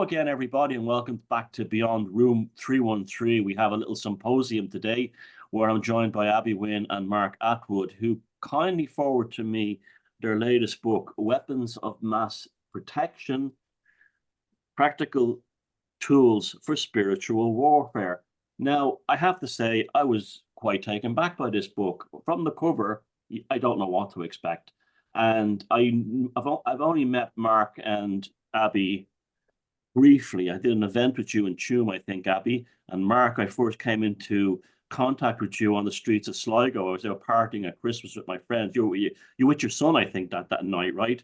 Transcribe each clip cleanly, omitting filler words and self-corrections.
again, everybody, and welcome back to Beyond Room 313. We have a little symposium today where I'm joined by Abby Wynne and Mark Attwood, who kindly forward to me their latest book, Weapons of Mass Protection, Practical Tools for Spiritual Warfare. Now, I have to say, I was quite taken back by this book. From the cover, I don't know what to expect. And I've only met Mark and Abby briefly. I did an event with you in Tuam, I think, Abby. And Mark, I first came into contact with you on the streets of Sligo. I was out partying at Christmas with my friends. You with your son, I think, that night, right?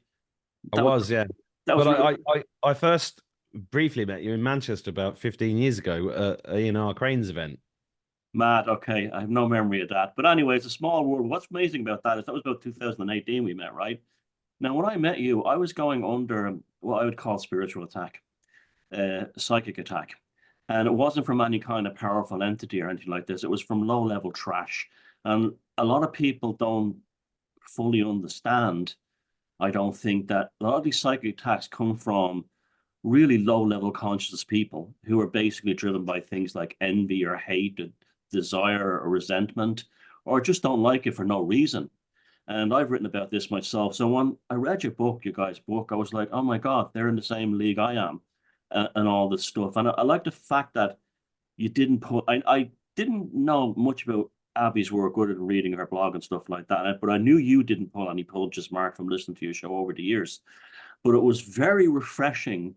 I That was was, yeah. that was But real. I first briefly met you in Manchester about 15 years ago in our Cranes event. Mad. Okay, I have no memory of that. But anyway, it's a small world. What's amazing about that is that was about 2018 we met, right? Now, when I met you, I was going under what I would call spiritual attack, psychic attack. And it wasn't from any kind of powerful entity or anything like this. It was from low level trash. And a lot of people don't fully understand, I don't think, that a lot of these psychic attacks come from really low level conscious people who are basically driven by things like envy or hate, or desire or resentment, or just don't like it for no reason. And I've written about this myself. So when I read your book, your guys' book, I was like, oh my God, they're in the same league I am, and all this stuff. And I like the fact that you didn't put, I didn't know much about Abby's work other than reading her blog and stuff like that. But I knew you didn't pull any punches, Mark, from listening to your show over the years. But it was very refreshing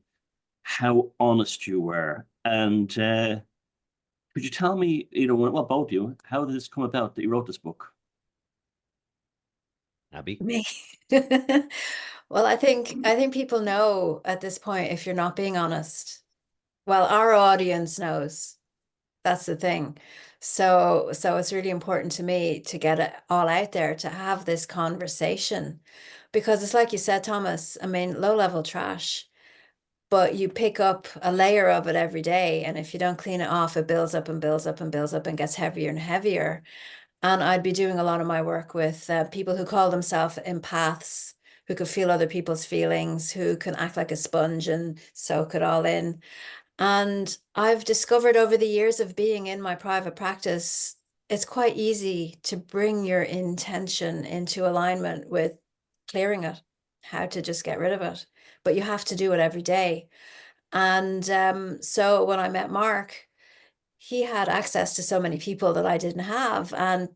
how honest you were. And could you tell me, well, both of you, how did this come about that you wrote this book? Abby. Me. Well, I think people know at this point if you're not being honest. Well, our audience knows. That's the thing. So it's really important to me to get it all out there, to have this conversation, because it's like you said, Thomas, I mean, low level trash, but you pick up a layer of it every day, and if you don't clean it off, it builds up and builds up and builds up and gets heavier and heavier. And I'd be doing a lot of my work with people who call themselves empaths, who could feel other people's feelings, who can act like a sponge and soak it all in. And I've discovered over the years of being in my private practice, it's quite easy to bring your intention into alignment with clearing it, how to just get rid of it. But you have to do it every day. And so when I met Mark, he had access to so many people that I didn't have. And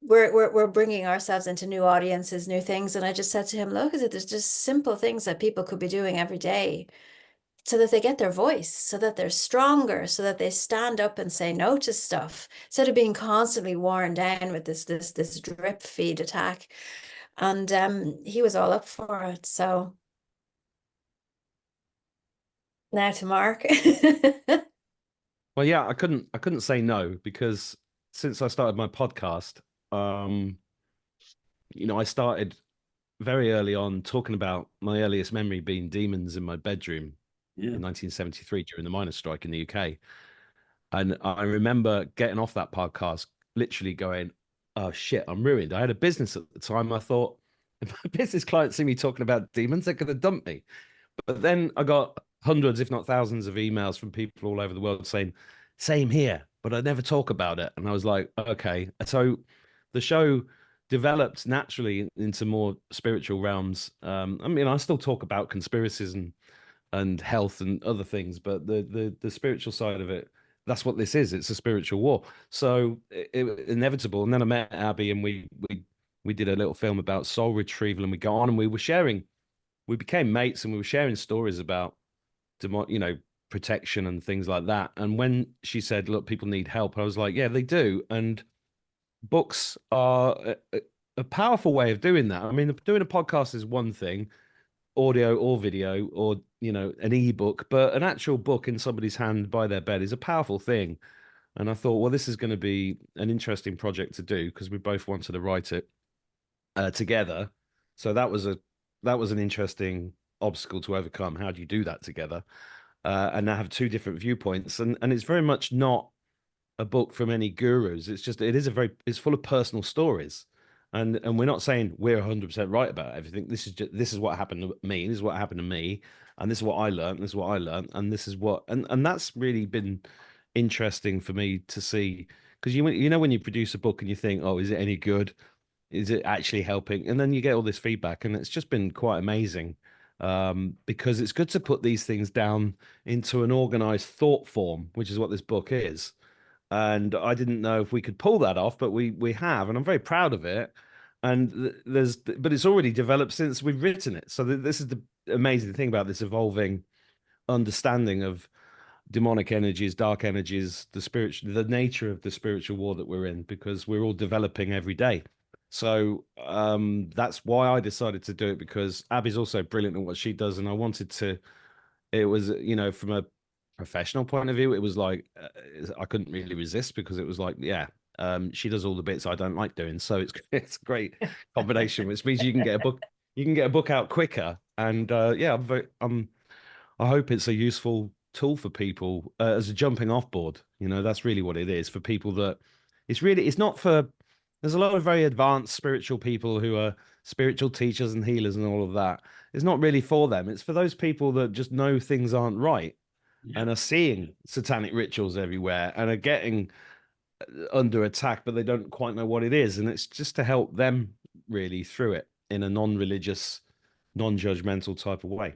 we're bringing ourselves into new audiences, new things. And I just said to him, look, there's just simple things that people could be doing every day so that they get their voice, so that they're stronger, so that they stand up and say no to stuff instead of being constantly worn down with this drip feed attack. And he was all up for it. So now to Mark. Well, yeah, I couldn't say no because since I started my podcast, I started very early on talking about my earliest memory being demons in my bedroom Yeah. in 1973 during the miners' strike in the UK. And I remember getting off that podcast, literally going, oh shit, I'm ruined. I had a business at the time. I thought, if my business clients see me talking about demons, they're going to dump me. But then I got hundreds, if not thousands, of emails from people all over the world saying, same here, but I never talk about it. And I was like, okay. So the show developed naturally into more spiritual realms. I mean, I still talk about conspiracies and health and other things, but the spiritual side of it, that's what this is. It's a spiritual war. So it inevitable. And then I met Abby and we did a little film about soul retrieval, and we got on and we became mates, and we were sharing stories about protection and things like that. And when she said, look, people need help, I was like, yeah, they do. And books are a powerful way of doing that. I mean, doing a podcast is one thing, audio or video or an ebook, but an actual book in somebody's hand by their bed is a powerful thing. And I thought, well, this is going to be an interesting project to do because we both wanted to write it together. So that was an interesting obstacle to overcome. How do you do that together? And I have two different viewpoints, and it's very much not a book from any gurus. It's full of personal stories. And we're not saying we're 100% right about everything. This is what happened to me. This is what happened to me, and this is what I learned. This is what I learned, and this is what and that's really been interesting for me to see, because you know when you produce a book and you think, oh, is it any good? Is it actually helping? And then you get all this feedback, and it's just been quite amazing, because it's good to put these things down into an organized thought form, which is what this book is. And I didn't know if we could pull that off, but we have, and I'm very proud of it. And but it's already developed since we've written it. So this is the amazing thing about this evolving understanding of demonic energies, dark energies, the nature of the spiritual war that we're in, because we're all developing every day. So that's why I decided to do it, because Abby's also brilliant at what she does, and I wanted to. It was, from a professional point of view, it was like I couldn't really resist, because it was like, yeah, she does all the bits I don't like doing, so it's a great combination, which means you can get a book out quicker, and yeah, I hope it's a useful tool for people as a jumping off board. That's really what it is for people. It's not for. There's a lot of very advanced spiritual people who are spiritual teachers and healers and all of that. It's not really for them. It's for those people that just know things aren't right and are seeing satanic rituals everywhere and are getting under attack, but they don't quite know what it is. And it's just to help them really through it in a non-religious, non-judgmental type of way.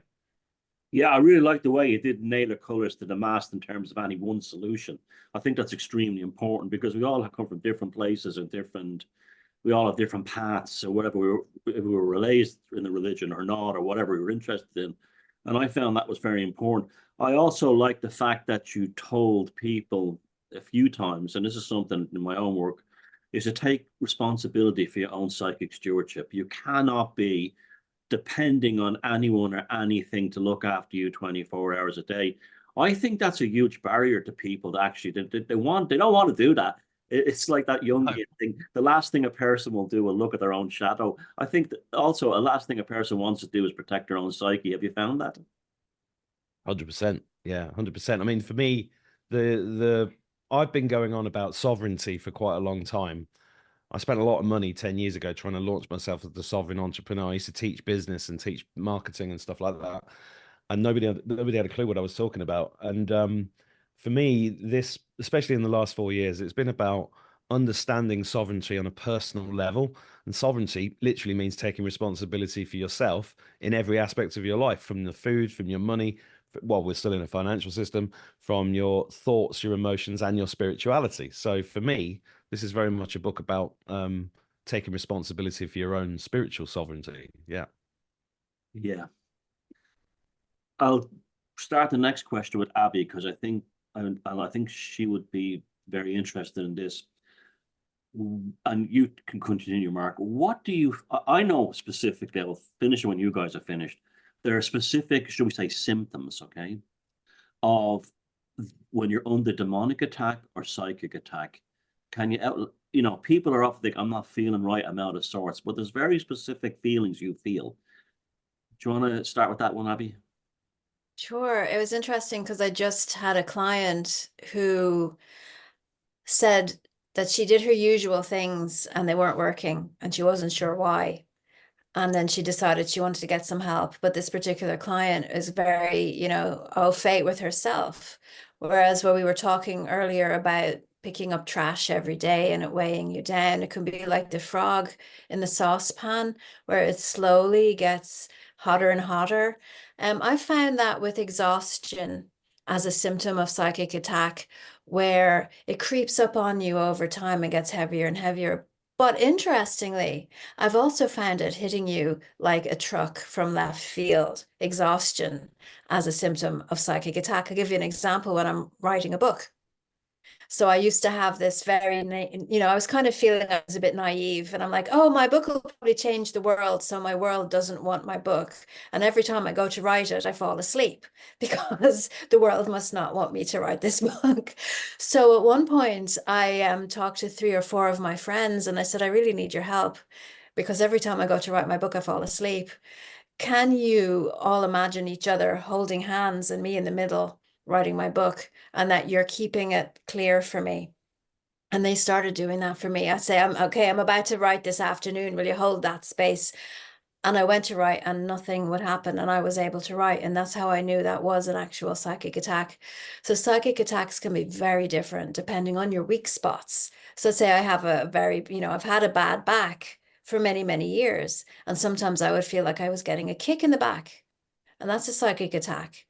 Yeah, I really like the way you did nail the colors to the mast in terms of any one solution. I think that's extremely important, because we all come from different places and we all have different paths. So whatever if we were raised in the religion or not, or whatever we were interested in. And I found that was very important. I also like the fact that you told people a few times, and this is something in my own work, is to take responsibility for your own psychic stewardship. You cannot be depending on anyone or anything to look after you 24 hours a day. I think that's a huge barrier to people that actually they don't want to do that. It's like that Jungian thing. The last thing a person will do will look at their own shadow. I think that also a last thing a person wants to do is protect their own psyche. Have you found that? 100%. Yeah, 100%. I mean, for me, the I've been going on about sovereignty for quite a long time. I spent a lot of money 10 years ago trying to launch myself as the sovereign entrepreneur. I used to teach business and teach marketing and stuff like that. And nobody had a clue what I was talking about. And for me, this, especially in the last 4 years, it's been about understanding sovereignty on a personal level. And sovereignty literally means taking responsibility for yourself in every aspect of your life, from the food, from your money. Well, we're still in a financial system, from your thoughts, your emotions, and your spirituality. So for me, this is very much a book about taking responsibility for your own spiritual sovereignty. Yeah. Yeah. I'll start the next question with Abby, because I think she would be very interested in this. And you can continue, Mark. What do you? I know specifically. I'll finish it when you guys are finished. There are specific, should we say, symptoms, okay, of when you're under demonic attack or psychic attack. Can you, people are often think, I'm not feeling right, I'm out of sorts, but there's very specific feelings you feel. Do you want to start with that one, Abby? Sure. It was interesting because I just had a client who said that she did her usual things and they weren't working and she wasn't sure why. And then she decided she wanted to get some help. But this particular client is very, au fait with herself. Whereas when we were talking earlier about picking up trash every day and it weighing you down, it can be like the frog in the saucepan where it slowly gets hotter and hotter. I found that with exhaustion as a symptom of psychic attack, where it creeps up on you over time and gets heavier and heavier. But interestingly, I've also found it hitting you like a truck from left field, exhaustion as a symptom of psychic attack. I'll give you an example when I'm writing a book. So I used to have this very, I was kind of feeling I was a bit naive and I'm like, oh, my book will probably change the world. So my world doesn't want my book. And every time I go to write it, I fall asleep because the world must not want me to write this book. So at one point I talked to 3 or 4 of my friends and I said, I really need your help because every time I go to write my book, I fall asleep. Can you all imagine each other holding hands and me in the middle writing my book, and that you're keeping it clear for me? And they started doing that for me. I say, I'm about to write this afternoon. Will you hold that space? And I went to write and nothing would happen. And I was able to write. And that's how I knew that was an actual psychic attack. So psychic attacks can be very different depending on your weak spots. So say I have a very, I've had a bad back for many, many years. And sometimes I would feel like I was getting a kick in the back. And that's a psychic attack.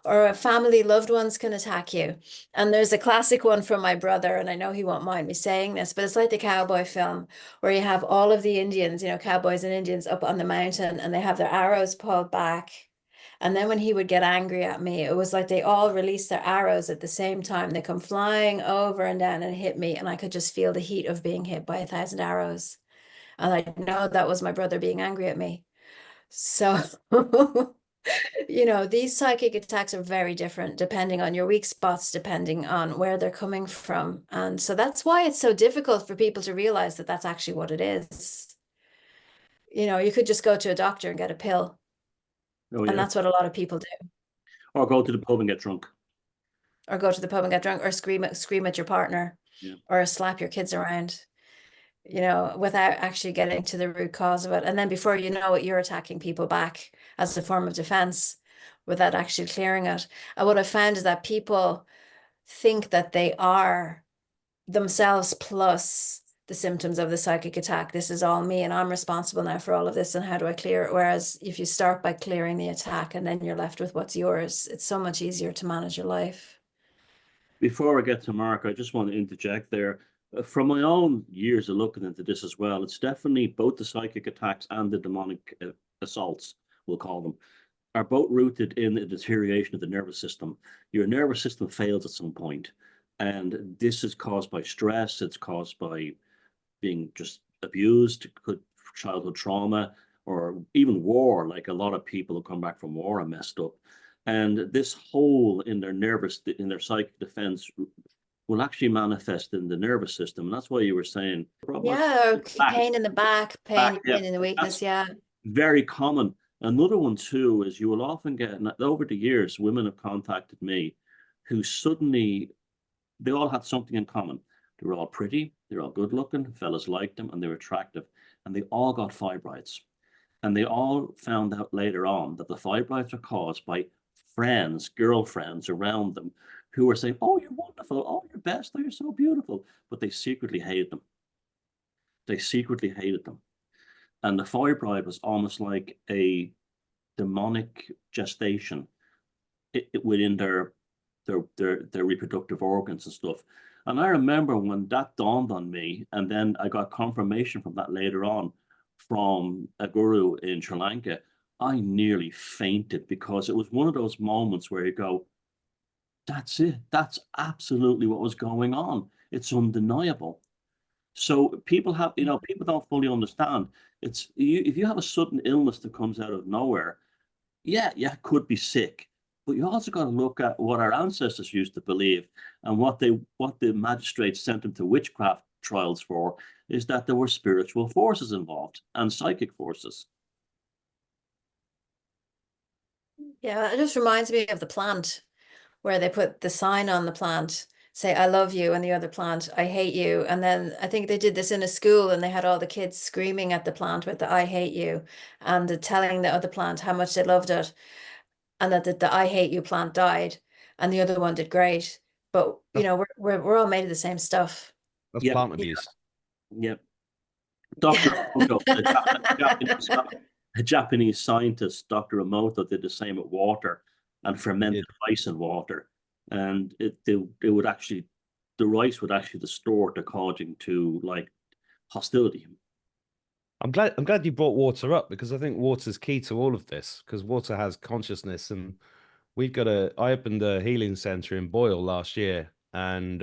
Or a family loved ones can attack you. And there's a classic one from my brother, and I know he won't mind me saying this, but it's like the cowboy film where you have all of the Indians, cowboys and Indians up on the mountain and they have their arrows pulled back. And then when he would get angry at me, it was like they all released their arrows at the same time. They come flying over and down and hit me, and I could just feel the heat of being hit by 1,000 arrows. And I know that was my brother being angry at me. So these psychic attacks are very different depending on your weak spots, depending on where they're coming from. And so that's why it's so difficult for people to realize that that's actually what it is. You could just go to a doctor and get a pill. Oh, And yeah. that's what a lot of people do. Or go to the pub and get drunk. Or go to the pub and get drunk, or scream at your partner, Yeah. or slap your kids around, without actually getting to the root cause of it. And then before you know it, you're attacking people back as a form of defense without actually clearing it. And what I found is that people think that they are themselves plus the symptoms of the psychic attack. This is all me, and I'm responsible now for all of this. And how do I clear it? Whereas if you start by clearing the attack and then you're left with what's yours, it's so much easier to manage your life. Before I get to Mark, I just want to interject there. From my own years of looking into this as well, it's definitely both the psychic attacks and the demonic assaults, we'll call them, are both rooted in the deterioration of the nervous system. Your nervous system fails at some point, and this is caused by stress. It's caused by being just abused, childhood trauma, or even war. Like a lot of people who come back from war are messed up. And this hole in their psychic defense will actually manifest in the nervous system. And that's why you were saying, Yeah, or pain in the back, pain yeah, in the weakness. Yeah. very common. Another one too is you will often get, over the years, women have contacted me who suddenly, they all had something in common. They were all pretty, they were all good looking, fellas liked them, and they were attractive. And they all got fibroids. And they all found out later on that the fibroids were caused by friends, girlfriends around them who were saying, oh, you're wonderful, oh, you're best, oh, you're so beautiful. But they secretly hated them. They secretly hated them. And the fibroid was almost like a demonic gestation within their reproductive organs and stuff. And I remember when that dawned on me, and then I got confirmation from that later on from a guru in Sri Lanka, I nearly fainted, because it was one of those moments where you go, that's it. That's absolutely what was going on. It's undeniable. So people have, people don't fully understand. It's if you have a sudden illness that comes out of nowhere, yeah, could be sick, but you also got to look at what our ancestors used to believe, and what the magistrates sent them to witchcraft trials for is that there were spiritual forces involved and psychic forces. Yeah, it just reminds me of the plant where they put the sign on the plant, say, I love you, and the other plant, I hate you. And then I think they did this in a school, and they had all the kids screaming at the plant with the I hate you, and telling the other plant how much they loved it, and that the I hate you plant died, and the other one did great. But we're all made of the same stuff. That's Yeah. plant abuse. Yeah. Dr. Emoto, a Japanese scientist, Dr. Emoto, did the same with water and fermented rice in water. And it would actually, the rice would actually distort according to like hostility. I'm glad you brought water up, because I think water's key to all of this, because water has consciousness. And I opened a healing center in Boyle last year, and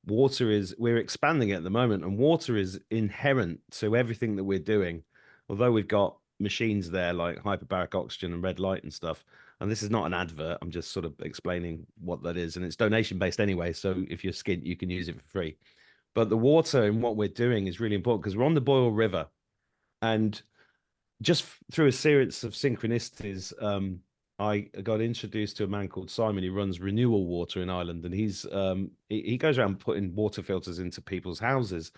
we're expanding it at the moment, and water is inherent to everything that we're doing. Although we've got machines there like hyperbaric oxygen and red light and stuff. And this is not an advert. I'm just sort of explaining what that is. And it's donation based anyway. So if you're skint, you can use it for free. But the water and what we're doing is really important, because we're on the Boyle River. And just through a series of synchronicities, I got introduced to a man called Simon. He runs Renewal Water in Ireland, and he goes around putting water filters into people's houses,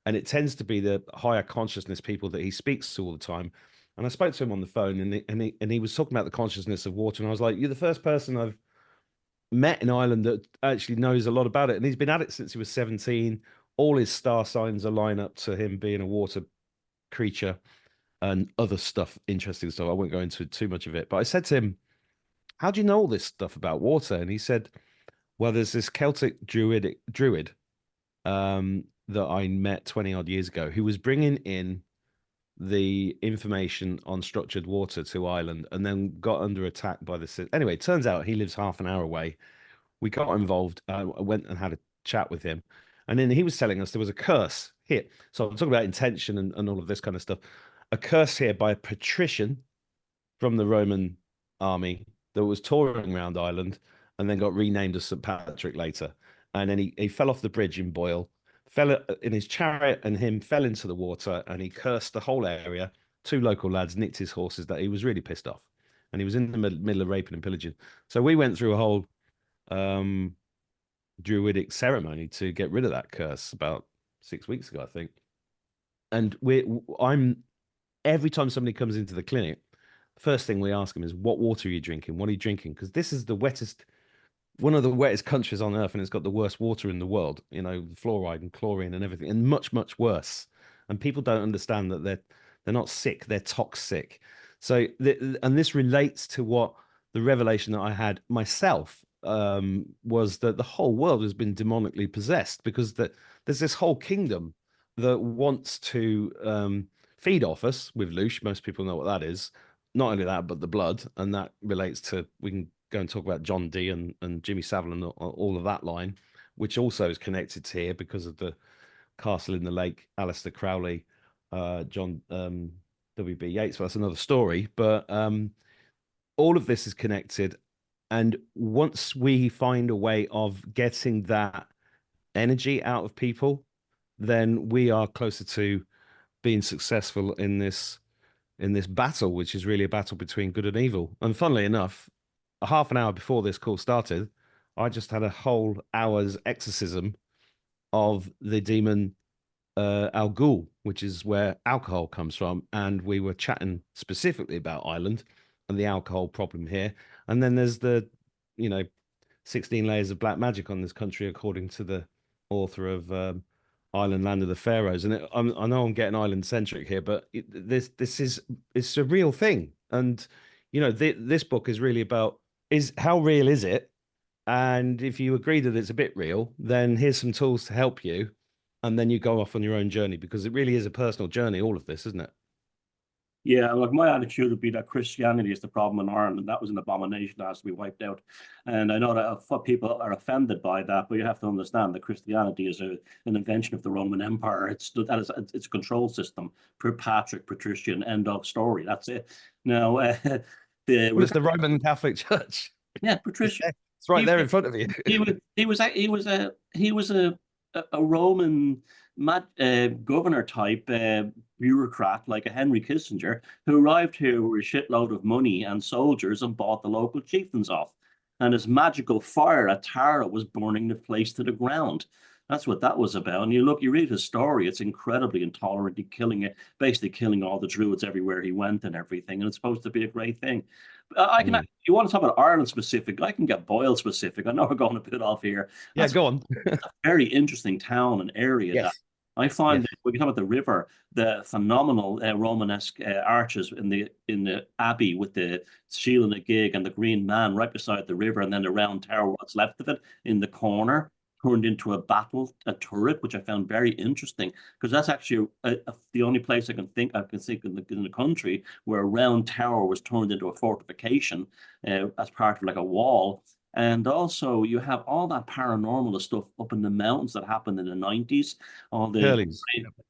and it tends to be the higher consciousness people that he speaks to all the time. And I spoke to him on the phone, and he was talking about the consciousness of water, and I was like, "You're the first person I've met in Ireland that actually knows a lot about it." And he's been at it since he was 17. All his star signs align up to him being a water creature and other stuff, interesting stuff. I won't go into too much of it, but I said to him, "How do you know all this stuff about water?" And he said, "Well, there's this Celtic druid that I met 20 odd years ago who was bringing in the information on structured water to Ireland and then got under attack by the anyway, it turns out he lives half an hour away. We got involved. I went and had a chat with him, and then he was telling us there was a curse here. So I'm talking about intention and all of this kind of stuff. A curse here by a patrician from the Roman army that was touring around Ireland and then got renamed as St. Patrick later. And then he fell off the bridge in Boyle, fell in his chariot, and him fell into the water, and he cursed the whole area. Two local lads nicked his horses. That he was really pissed off, and he was in the middle of raping and pillaging. So we went through a whole druidic ceremony to get rid of that curse about 6 weeks ago, I think. And I'm every time somebody comes into the clinic, first thing we ask them is, "What water are you drinking? What are you drinking?" Because this is the wettest, one of the wettest countries on earth, and it's got the worst water in the world. You know, fluoride and chlorine and everything, and much, much worse. And people don't understand that they're not sick; they're toxic. So, and this relates to what the revelation that I had myself was that the whole world has been demonically possessed, because there's this whole kingdom that wants to feed off us with loosh. Most people know what that is. Not only that, but the blood, and that relates to, we can go and talk about John Dee and Jimmy Savile and all of that line, which also is connected to here because of the Castle in the Lake, Aleister Crowley, John W.B. Yeats. Well, that's another story, but all of this is connected. And once we find a way of getting that energy out of people, then we are closer to being successful in this battle, which is really a battle between good and evil. And funnily enough, a half an hour before this call started, I just had a whole hour's exorcism of the demon Al Ghul, which is where alcohol comes from. And we were chatting specifically about Ireland and the alcohol problem here. And then there's the, 16 layers of black magic on this country, according to the author of Island, Land of the Pharaohs. And I know I'm getting island centric here, but it's a real thing. And this book is really about, is how real is it? And if you agree that it's a bit real, then here's some tools to help you, and then you go off on your own journey, because it really is a personal journey, all of this, isn't it? Yeah, look, my attitude would be that Christianity is the problem in Ireland, and that was an abomination that has to be wiped out. And I know that people are offended by that, but you have to understand that Christianity is an invention of the Roman Empire. It's a control system. Per Patrick, patrician, end of story. That's it. Now, it's the Roman Catholic Church. Yeah, patrician. It's right there in front of you. He was a Roman governor type bureaucrat, like a Henry Kissinger, who arrived here with a shitload of money and soldiers and bought the local chieftains off. And his magical fire at Tara was burning the place to the ground. That's what that was about. And you read his story, it's incredibly intolerant, basically killing all the druids everywhere he went and everything. And it's supposed to be a great thing. You want to talk about Ireland specific? I can get Boyle specific. I know we're going a bit off here. Yeah, go on. It's a very interesting town and area. Yes. That I find that we can talk about the river, the phenomenal Romanesque arches in the abbey with the shield and the gig and the green man right beside the river, and then the round tower, what's left of it in the corner, turned into a turret, which I found very interesting, because that's actually the only place I can think in the country where a round tower was turned into a fortification as part of like a wall. And also, you have all that paranormal stuff up in the mountains that happened in the 90s. All the Hurleys.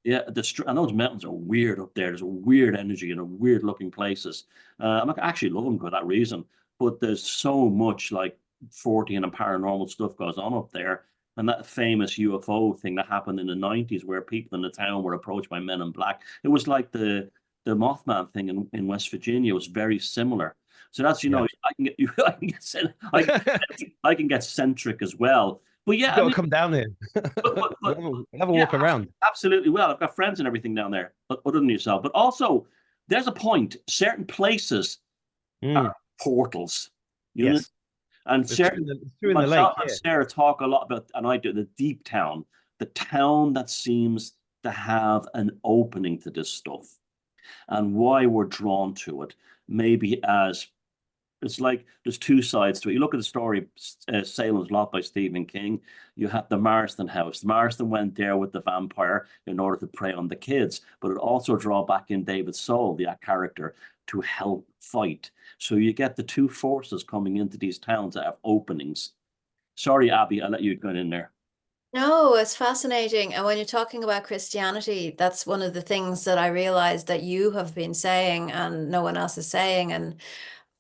and those mountains are weird up there. There's a weird energy and weird looking places. I actually love them for that reason. But there's so much like Fortean and paranormal stuff goes on up there. And that famous UFO thing that happened in the 90s, where people in the town were approached by men in black. It was like the Mothman thing in West Virginia was very similar. So that's, you Yeah. know, I can get you, I can get centric as well. But yeah, You've I got to mean, come down here. but Have a yeah, walk around. absolutely. Well, I've got friends and everything down there, other than yourself. But also, there's a point. Certain places Mm, are portals. You know, yes. and certain It's true in the lake. myself and Yeah. Sarah talk a lot about, and I do, the deep town, the town that seems to have an opening to this stuff, and why we're drawn to it. Maybe as it's like there's two sides to it. You look at the story, Salem's Lot by Stephen King. You have the Marston house. Marston went there with the vampire in order to prey on the kids, but it also draw back in David Soul, the character, to help fight. So you get the two forces coming into these towns that have openings. Sorry, Abby, I let you go in there. No, it's fascinating. And when you're talking about Christianity, that's one of the things that I realized that you have been saying and no one else is saying. And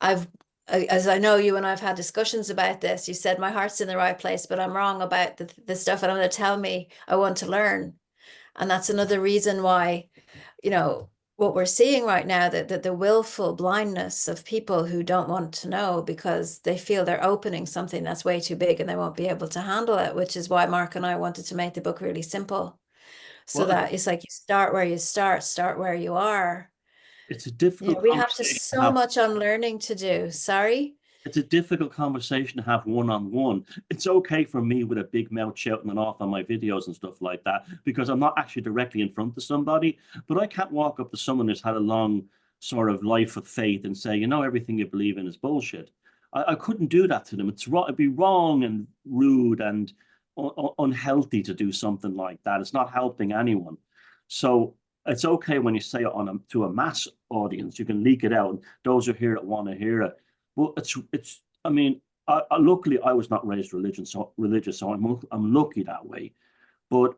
I've, as I know you and I've had discussions about this, you said my heart's in the right place, but I'm wrong about the stuff and I'm going to tell me I want to learn. And that's another reason why, you know, what we're seeing right now, that the willful blindness of people who don't want to know because they feel they're opening something that's way too big and they won't be able to handle it, which is why Mark and I wanted to make the book really simple. So Well, that it's like you start where you start where you are. it's a You know, difficult we have to conversation to so have. much unlearning to do. Sorry. It's a difficult conversation to have one on one. It's okay for me with a big mouth shouting it off on my videos and stuff like that because I'm not actually directly in front of somebody. But I can't walk up to someone who's had a long sort of life of faith and say, you know, everything you believe in is bullshit. I couldn't do that to them. It'd be wrong and rude and unhealthy to do something like that. It's not helping anyone. So it's okay when you say it to a mass audience. You can leak it out. Those who hear it want to hear it. Well, it's. I mean, luckily I was not raised religious, so I'm lucky that way. But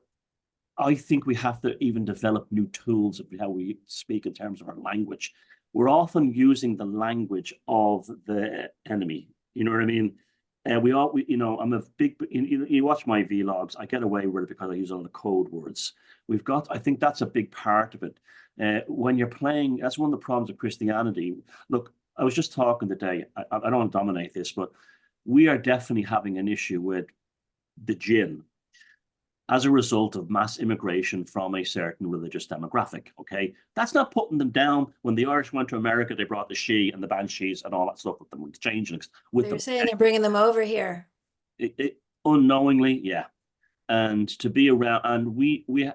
I think we have to even develop new tools of how we speak in terms of our language. We're often using the language of the enemy. You know what I mean? You know, I'm a big. You watch my vlogs. I get away with it because I use all the code words. I think that's a big part of it. When you're playing, that's one of the problems of Christianity. Look, I was just talking today. I don't want to dominate this, but we are definitely having an issue with the jinn as a result of mass immigration from a certain religious demographic. Okay, that's not putting them down. When the Irish went to America, they brought the she and the banshees and all that stuff with them, with the changelings, with So them. you're saying they're bringing them over here. Unknowingly, yeah. And to be around, and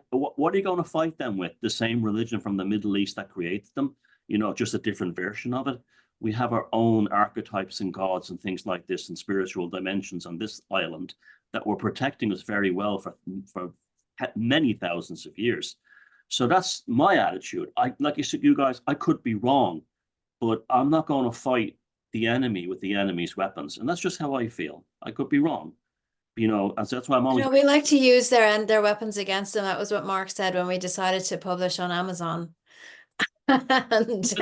what are you going to fight them with? The same religion from the Middle East that created them, you know, just a different version of it. We have our own archetypes and gods and things like this and spiritual dimensions on this island that were protecting us very well for many thousands of years. So that's my attitude. I like you said, you guys, I could be wrong, but I'm not going to fight the enemy with the enemy's weapons, and that's just how I feel. I could be wrong, you know, and so that's why I'm You always. know, we like to use their weapons against them. That was what Mark said when we decided to publish on Amazon. And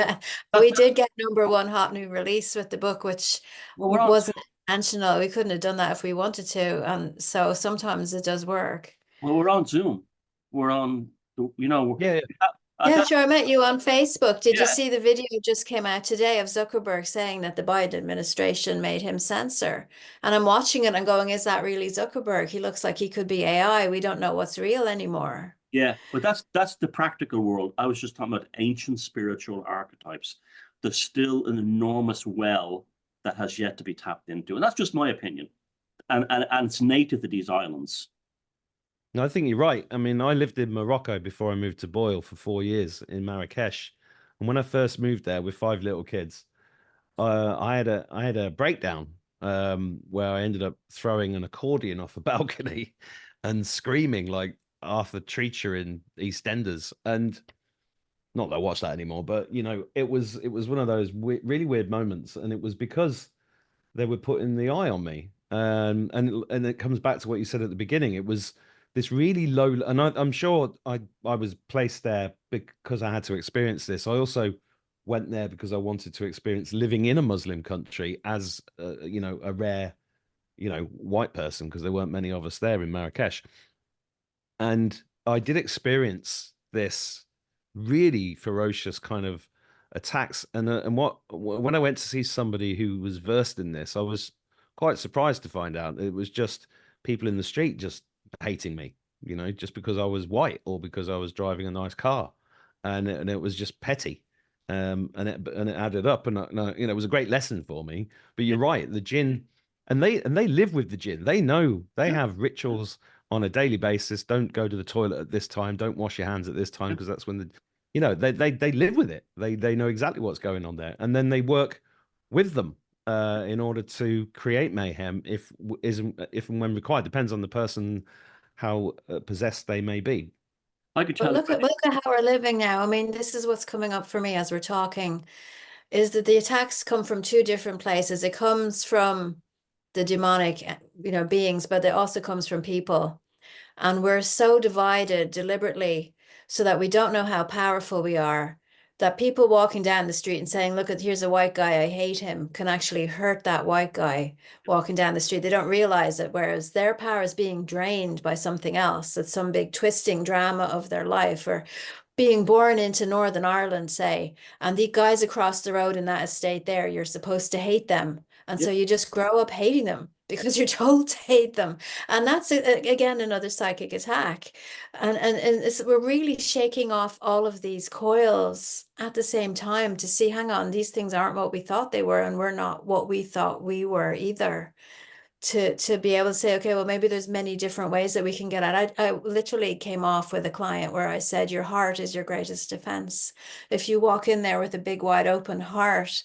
we did get #1 hot new release with the book, which Well, wasn't intentional. We couldn't have done that if we wanted to. And so sometimes it does work. we're on Zoom. We're on, you know, Yeah. Yeah, sure. I met you on Facebook. Did you yeah, see the video just came out today of Zuckerberg saying that the Biden administration made him censor? And I'm watching it and going, is that really Zuckerberg? He looks like he could be AI. We don't know what's real anymore. yeah. But that's the practical world. I was just talking about ancient spiritual archetypes. There's still an enormous well that has yet to be tapped into, and that's just my opinion. And it's native to these islands. No, I think you're right. I mean, I lived in Morocco before I moved to Boyle for 4 years in Marrakesh. And when I first moved there with 5 little kids, I had a breakdown where I ended up throwing an accordion off a balcony and screaming like Arthur Treacher in EastEnders. And not that I watch that anymore, but you know, it was one of those really weird moments, and it was because they were putting the eye on me. And it comes back to what you said at the beginning. It was this really low, and I'm sure I was placed there because I had to experience this. I also went there because I wanted to experience living in a Muslim country as you know, a rare, you know, white person, because there weren't many of us there in Marrakesh. And I did experience this really ferocious kind of attacks. And when I went to see somebody who was versed in this, I was quite surprised to find out it was just people in the street just hating me, you know, just because I was white or because I was driving a nice car, and it was just petty. And it added up, and you know, it was a great lesson for me. But you're right, the jinn, and they live with the jinn. They know, they Yeah. have rituals on a daily basis. Don't go to the toilet at this time. Don't wash your hands at this time, Yeah. because that's when the, you know, they live with it. They know exactly what's going on there, and then they work with them in order to create mayhem if and when required. Depends on the person, how possessed they may be. I could But tell you. look at how we're living now. I mean, this is what's coming up for me as we're talking, is that the attacks come from two different places. It comes from the demonic, you know, beings, but it also comes from people. And we're so divided deliberately so that we don't know how powerful we are, that people walking down the street and saying, look, here's a white guy, I hate him, can actually hurt that white guy walking down the street. They don't realize it, whereas their power is being drained by something else. It's some big twisting drama of their life, or being born into Northern Ireland, say, and the guys across the road in that estate there, you're supposed to hate them. And Yeah. so you just grow up hating them because you're told to hate them. And that's, again, another psychic attack. And we're really shaking off all of these coils at the same time to see, hang on, these things aren't what we thought they were, and we're not what we thought we were either. To be able to say, okay, well, maybe there's many different ways that we can get at. I literally came off with a client where I said, your heart is your greatest defense. If you walk in there with a big, wide open heart,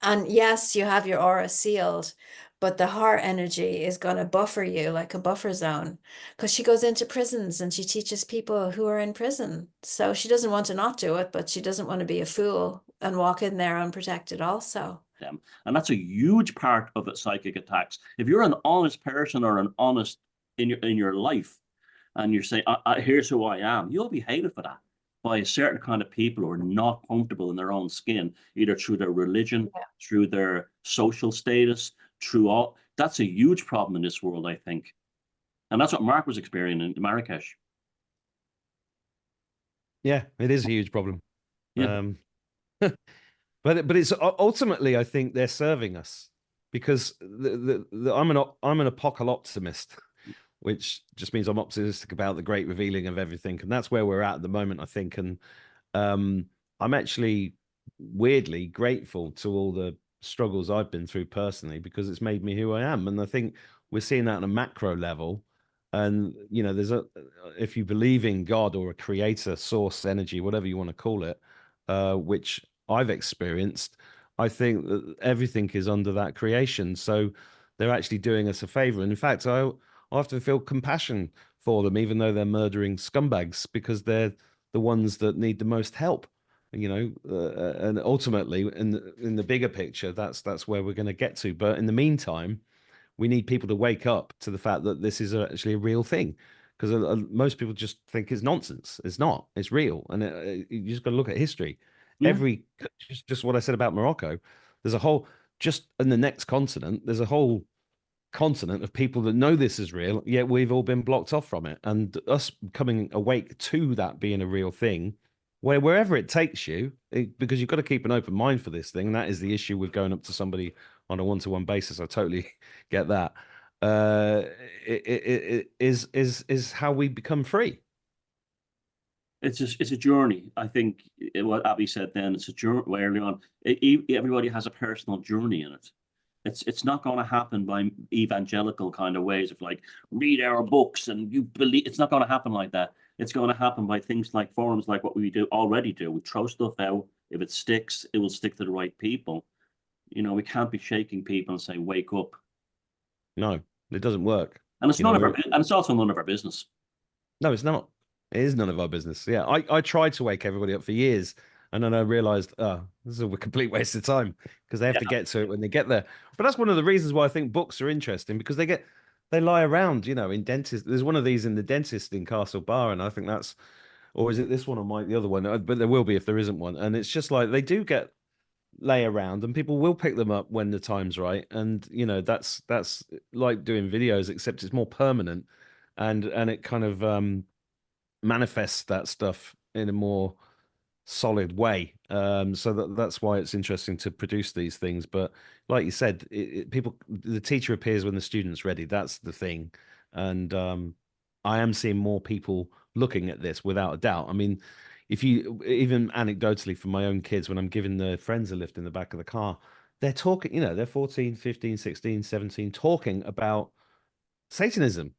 and yes, you have your aura sealed, but the heart energy is going to buffer you like a buffer zone, because she goes into prisons and she teaches people who are in prison. So she doesn't want to not do it, but she doesn't want to be a fool and walk in there unprotected also. Them. And that's a huge part of it, psychic attacks. If you're an honest person or an honest in your life, and you're saying, here's who I am, you'll be hated for that by a certain kind of people who are not comfortable in their own skin, either through their religion, through their social status, through all. That's a huge problem in this world, I think. And that's what Mark was experiencing in Marrakesh. Yeah, it is a huge problem. Yeah. But it's ultimately, I think they're serving us, because I'm an apocalyptimist, which just means I'm optimistic about the great revealing of everything, and that's where we're at the moment, I think. And I'm actually weirdly grateful to all the struggles I've been through personally, because it's made me who I am. And I think we're seeing that on a macro level. And you know, if you believe in God or a creator, source, energy, whatever you want to call it, which I've experienced, I think that everything is under that creation. So they're actually doing us a favor. And in fact, I often feel compassion for them, even though they're murdering scumbags, because they're the ones that need the most help. You know, and ultimately, in the bigger picture, that's where we're going to get to. But in the meantime, we need people to wake up to the fact that this is actually a real thing, because most people just think it's nonsense. It's not. It's real, and you just got to look at history. Yeah. Just what I said about Morocco. There's a whole, just in the next continent, there's a whole continent of people that know this is real, yet we've all been blocked off from it. And us coming awake to that being a real thing, wherever it takes you, because you've got to keep an open mind for this thing. And that is the issue with going up to somebody on a one-to-one basis. I totally get that. It is how we become free. It's a journey. I think what Abby said then, it's a journey early on. Everybody has a personal journey in it. It's not going to happen by evangelical kind of ways of like, read our books and you believe. It's not going to happen like that. It's going to happen by things like forums, like what we already do. We throw stuff out. If it sticks, it will stick to the right people. You know, we can't be shaking people and say, wake up. No, it doesn't work. And it's and it's also none of our business. No, it's not. It is none of our business. Yeah, I tried to wake everybody up for years, and then I realized, this is a complete waste of time, because they have to get to it when they get there. But that's one of the reasons why I think books are interesting, because they lie around, you know, in dentists. There's one of these in the dentist in Castle Bar, and I think that's, or is it this one or the other one? But there will be if there isn't one. And it's just like they do lay around, and people will pick them up when the time's right. And you know, that's like doing videos, except it's more permanent, and it kind of manifests that stuff in a more solid way. So that's why it's interesting to produce these things. But like you said, the teacher appears when the student's ready. That's the thing. And I am seeing more people looking at this without a doubt. I mean, if you, even anecdotally from my own kids, when I'm giving their friends a lift in the back of the car, they're talking, you know, they're 14, 15, 16, 17, talking about Satanism.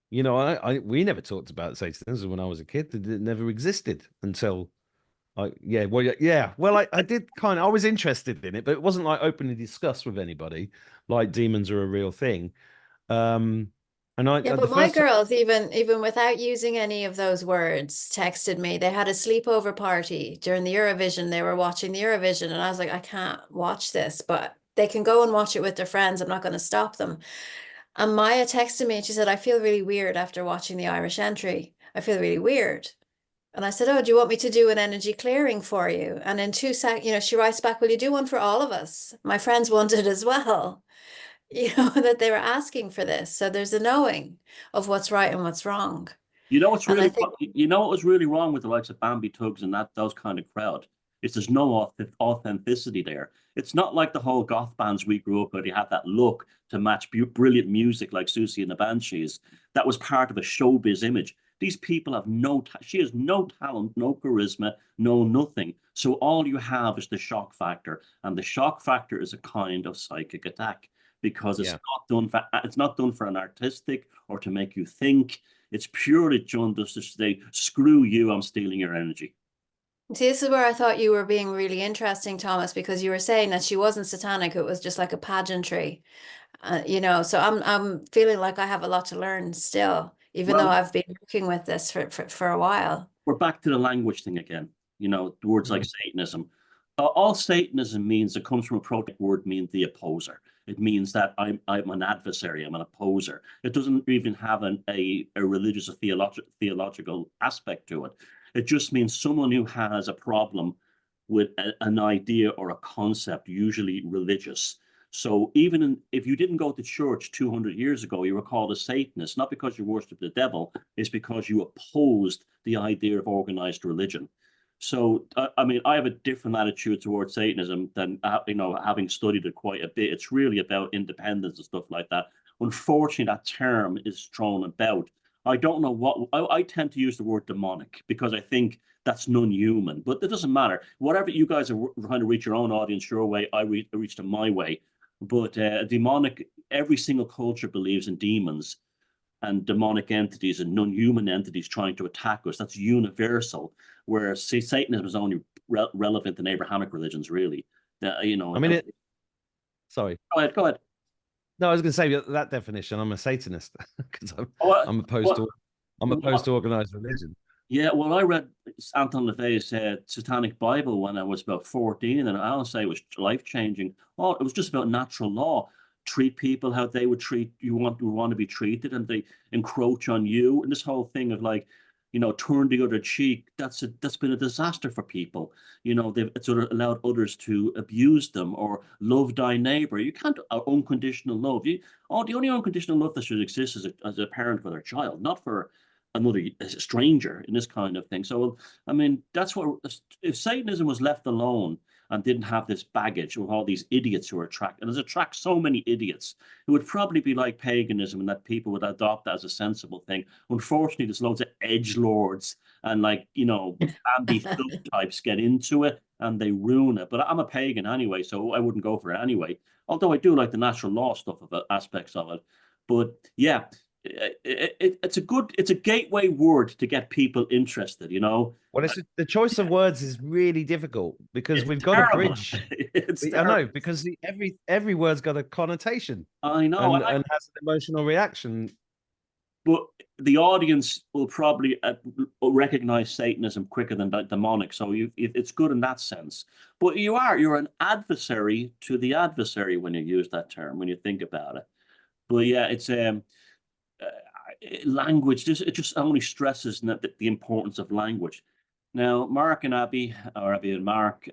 You know, we never talked about Satanism when I was a kid. It never existed until well, I did I was interested in it, but it wasn't like openly discussed with anybody, like demons are a real thing. And Yeah, the but my first time, girls, even without using any of those words, texted me. They had a sleepover party during the Eurovision. They were watching the Eurovision, and I was like, I can't watch this, but they can go and watch it with their friends. I'm not going to stop them. And Maya texted me and she said, I feel really weird after watching the Irish entry. I feel really weird. And I said, oh, do you want me to do an energy clearing for you? And in 2 seconds, she writes back, will you do one for all of us? My friends wanted as well, that they were asking for this. So there's a knowing of what's right and what's wrong. You know what's And I really, think, you know what was really wrong with the likes of Bambi Tugs and those kind of crowd? Is there's no authenticity there. It's not like the whole goth bands we grew up with. You had that look to match brilliant music like Susie and the Banshees. That was part of a showbiz image. These people have she has no talent, no charisma, no nothing. So all you have is the shock factor, and the shock factor is a kind of psychic attack because it's not done for an artistic or to make you think. It's purely John just to say, screw you, I'm stealing your energy. see, this is where I thought you were being really interesting, Thomas, because you were saying that she wasn't satanic. It was just like a pageantry, so I'm feeling like I have a lot to learn still, even though Well, I've been working with this for a while. we're back to the language thing again. The words like Satanism. All Satanism means, it comes from a Proto word, means the opposer. It means that I'm an adversary, I'm an opposer. It doesn't even have a religious or theological aspect to it. It just means someone who has a problem with an idea or a concept, usually religious. So even if you didn't go to church 200 years ago, you were called a Satanist, not because you worshiped the devil, it's because you opposed the idea of organized religion. So, I mean, I have a different attitude towards Satanism than, having studied it quite a bit. It's really about independence and stuff like that. Unfortunately, that term is thrown about. I don't know what, I tend to use the word demonic because I think that's non-human, but it doesn't matter. Whatever you guys are trying to reach your own audience your way, I reach them my way. But demonic, every single culture believes in demons and demonic entities and non-human entities trying to attack us. That's universal. Whereas Satanism is only relevant in Abrahamic religions, really. I mean, sorry. Go ahead. No, I was going to say that definition. I'm a Satanist because I'm opposed to organized religion. Yeah, well, I read Anton LaVey's Satanic Bible when I was about 14, and I'll say it was life-changing. Oh, it was just about natural law. Treat people how they would treat you want to be treated, and they encroach on you. And this whole thing of like, turn the other cheek. That's been a disaster for people. They've sort of allowed others to abuse them, or love thy neighbor. You can't unconditional love. The only unconditional love that should exist is as a parent for their child, not for another stranger in this kind of thing. So, I mean, that's what, if Satanism was left alone and didn't have this baggage with all these idiots who are attracted, and it attracts so many idiots, it would probably be like paganism, and that people would adopt that as a sensible thing. Unfortunately, there's loads of edgelords and Bambi types get into it and they ruin it. But I'm a pagan anyway, so I wouldn't go for it anyway. Although I do like the natural law stuff of it, aspects of it. But yeah, it's a gateway word to get people interested. Well, the choice of words is really difficult because we've got a bridge. I know, because every word's got a connotation. I know, and has an emotional reaction. But the audience will probably recognize Satanism quicker than demonic, so it's good in that sense. But you're an adversary to the adversary when you use that term, when you think about it. But yeah, it's language. It just only stresses the importance of language. Now, Mark and Abby, or Abby and Mark,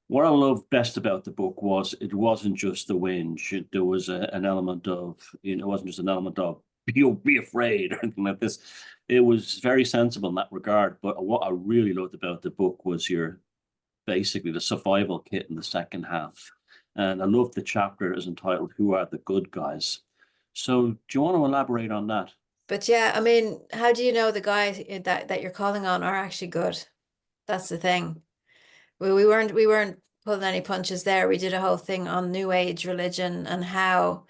what I loved best about the book was it wasn't just the whinge. There was an element of, it wasn't just an element of be afraid or anything like this. It was very sensible in that regard. But what I really loved about the book was basically the survival kit in the second half. And I love the chapter is entitled "Who Are the Good Guys?" So do you want to elaborate on that? But yeah, I mean, how do you know the guys that you're calling on are actually good? That's the thing. We weren't pulling any punches there. We did a whole thing on New Age religion and how,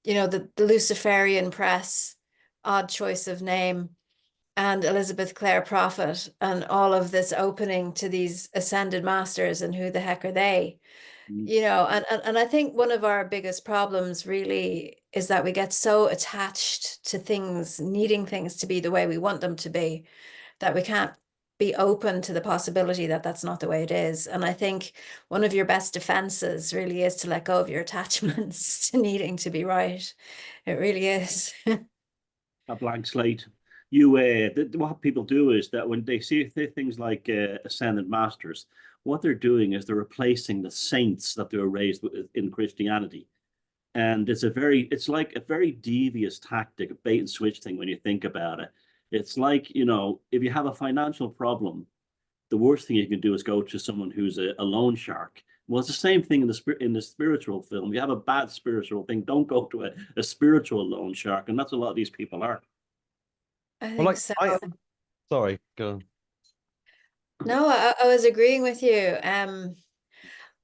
the Luciferian press, odd choice of name, and Elizabeth Clare Prophet, and all of this opening to these ascended masters and who the heck are they? Mm. And I think one of our biggest problems really is that we get so attached to things, needing things to be the way we want them to be, that we can't be open to the possibility that that's not the way it is. And I think one of your best defenses really is to let go of your attachments to needing to be right. It really is. A blank slate. What people do is that when they see things like ascended masters, what they're doing is they're replacing the saints that they were raised with in Christianity. And it's like a very devious tactic, a bait and switch thing when you think about it. It's like, if you have a financial problem, the worst thing you can do is go to someone who's a loan shark. Well, it's the same thing in the spiritual film. You have a bad spiritual thing, don't go to a spiritual loan shark, and that's what a lot of these people are. I Well, think like so. sorry, go on. No, I was agreeing with you.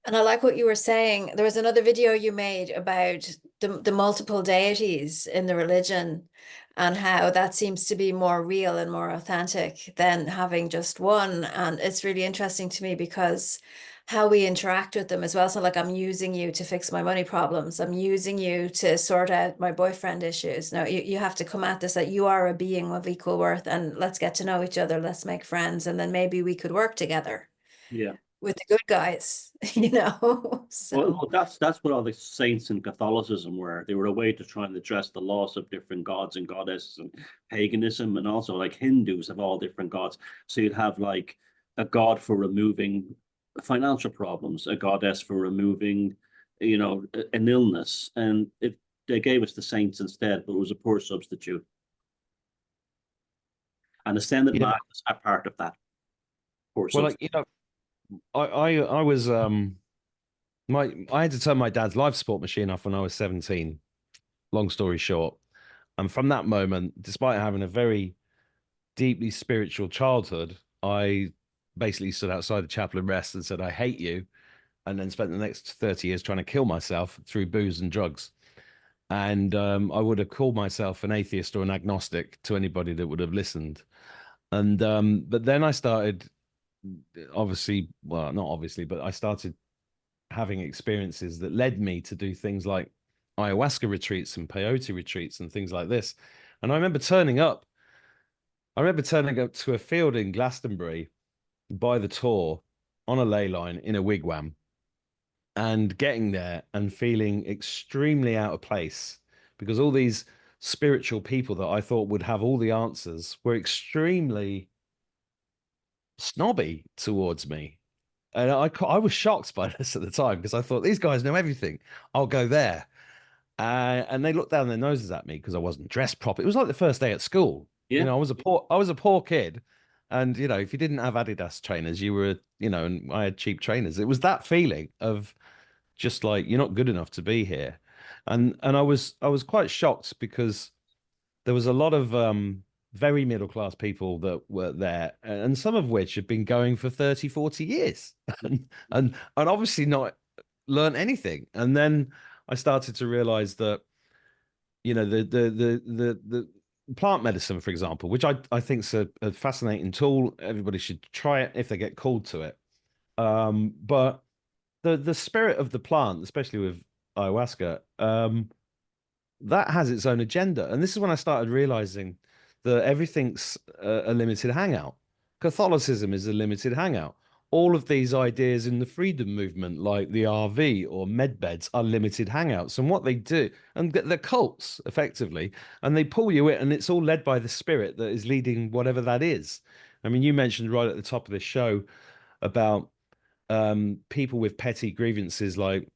And I like what you were saying. There was another video you made about the multiple deities in the religion and how that seems to be more real and more authentic than having just one. And it's really interesting to me because how we interact with them as well. So like I'm using you to fix my money problems. I'm using you to sort out my boyfriend issues. No, you have to come at this that you are a being of equal worth and let's get to know each other. Let's make friends. And then maybe we could work together Yeah. with the good guys, Well, So that's what all the saints in Catholicism were. They were a way to try and address the loss of different gods and goddesses and paganism, and also like Hindus have all different gods. So you'd have like a god for removing financial problems, a goddess for removing, an illness, and they gave us the saints instead, but it was a poor substitute. And ascended Yeah. masters are part of that poor Well, substitute. I was I had to turn my dad's life support machine off when I was 17. Long story short. And from that moment, despite having a very deeply spiritual childhood, I basically stood outside the chapel and rest and said, I hate you. And then spent the next 30 years trying to kill myself through booze and drugs. And I would have called myself an atheist or an agnostic to anybody that would have listened. And but then I started, obviously, well, not obviously, but I started having experiences that led me to do things like ayahuasca retreats and peyote retreats and things like this. And I remember turning up to a field in Glastonbury by the Tor on a ley line in a wigwam and getting there and feeling extremely out of place because all these spiritual people that I thought would have all the answers were extremely snobby towards me. And I was shocked by this at the time because I thought these guys know everything. I'll go there. And they looked down their noses at me because I wasn't dressed properly. It was like the first day at school. Yeah. I was a poor kid. And, if you didn't have Adidas trainers, you were, and I had cheap trainers. It was that feeling of just like, you're not good enough to be here. And I was quite shocked because there was a lot of very middle class people that were there, and some of which had been going for 30, 40 years and obviously not learned anything. And then I started to realize that, the plant medicine, for example, which I think is a fascinating tool. Everybody should try it if they get called to it. But the spirit of the plant, especially with ayahuasca, that has its own agenda. And this is when I started realizing that everything's a limited hangout. Catholicism is a limited hangout. All of these ideas in the freedom movement, like the RV or medbeds, are limited hangouts. And what they do, and they're cults, effectively, and they pull you in, and it's all led by the spirit that is leading whatever that is. I mean, you mentioned right at the top of the show about people with petty grievances like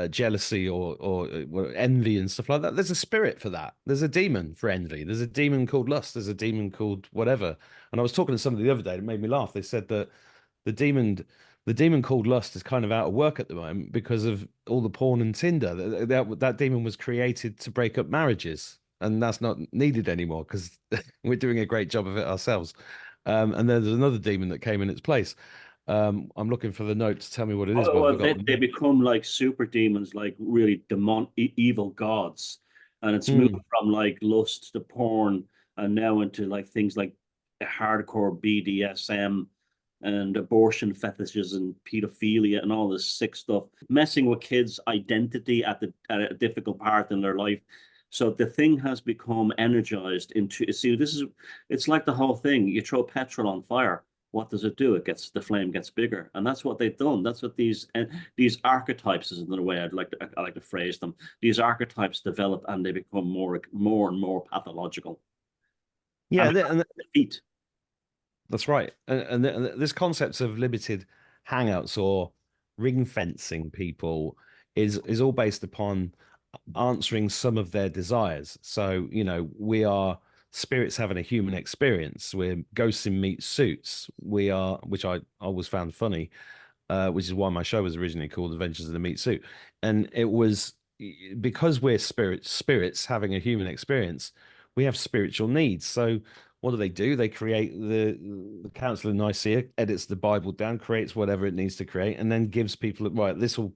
jealousy or envy and stuff like that. There's a spirit for that. There's a demon for envy. There's a demon called lust. There's a demon called whatever. And I was talking to somebody the other day that made me laugh. They said that the demon called lust is kind of out of work at the moment because of all the porn and Tinder. That demon was created to break up marriages, and that's not needed anymore because we're doing a great job of it ourselves. And there's another demon that came in its place. I'm looking for the note to tell me what it is, Oh, but I've well, forgotten. they become like super demons, like really evil gods, and it's moved Mm. from like lust to porn, and now into like things like hardcore BDSM and abortion fetishes and pedophilia and all this sick stuff, messing with kids' identity at a difficult part in their life. So the thing has become energized into. See, it's like the whole thing. You throw petrol on fire, what does it do? The flame gets bigger, and that's what they've done. That's what these archetypes is another way I like to phrase them. These archetypes develop and they become more and more pathological. Yeah, and defeat. that's right. And this concept of limited hangouts or ring fencing people is all based upon answering some of their desires. So, we are spirits having a human experience. We're ghosts in meat suits. We are, which I always found funny, which is why my show was originally called Adventures in the Meat Suit. And it was because we're spirits having a human experience, we have spiritual needs. So what do? They create the Council of Nicaea, edits the Bible down, creates whatever it needs to create, and then gives people, right, this will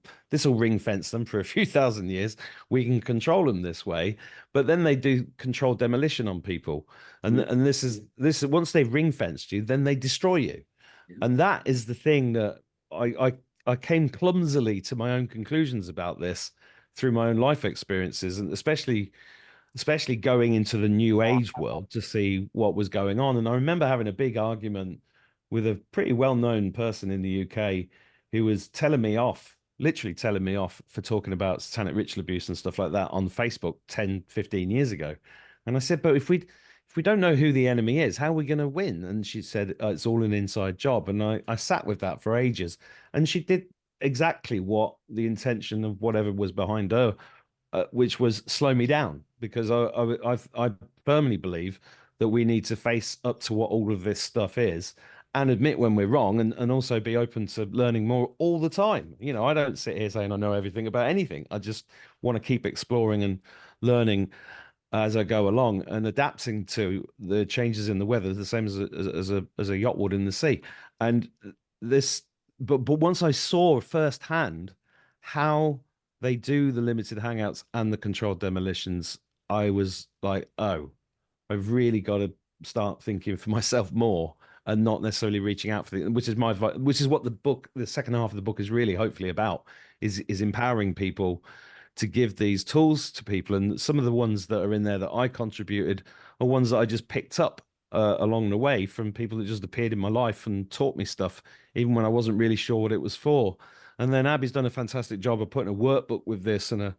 ring fence them for a few thousand years. We can control them this way. But then they do controlled demolition on people. And this is once they've ring fenced you, then they destroy you. And that is the thing that I came clumsily to my own conclusions about this through my own life experiences, and especially going into the new age world to see what was going on. And I remember having a big argument with a pretty well-known person in the UK who was literally telling me off for talking about satanic ritual abuse and stuff like that on Facebook 10, 15 years ago. And I said, but if we don't know who the enemy is, how are we going to win? And she said, it's all an inside job. And I sat with that for ages. And she did exactly what the intention of whatever was behind her, which was slow me down, because I firmly believe that we need to face up to what all of this stuff is and admit when we're wrong, and also be open to learning more all the time. I don't sit here saying I know everything about anything. I just want to keep exploring and learning as I go along and adapting to the changes in the weather, the same as a yacht would in the sea. And this, but once I saw firsthand how they do the limited hangouts and the controlled demolitions, I was like, oh, I've really got to start thinking for myself more and not necessarily reaching out for which is what the second half of the book is really hopefully about, is empowering people to give these tools to people. And some of the ones that are in there that I contributed are ones that I just picked up along the way from people that just appeared in my life and taught me stuff, even when I wasn't really sure what it was for. And then Abby's done a fantastic job of putting a workbook with this and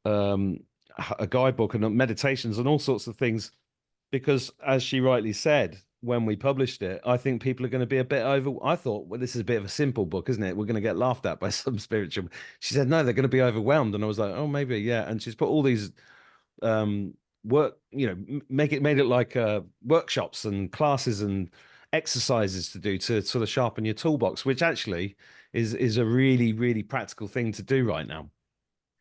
a guidebook and meditations and all sorts of things. Because as she rightly said, when we published it, I think people are going to be a bit I thought, well, this is a bit of a simple book, isn't it? We're going to get laughed at by some spiritual. She said, no, they're going to be overwhelmed. And I was like, oh, maybe, yeah. And she's put all these made it like workshops and classes and exercises to do to sort of sharpen your toolbox, which actually is a really, really practical thing to do right now.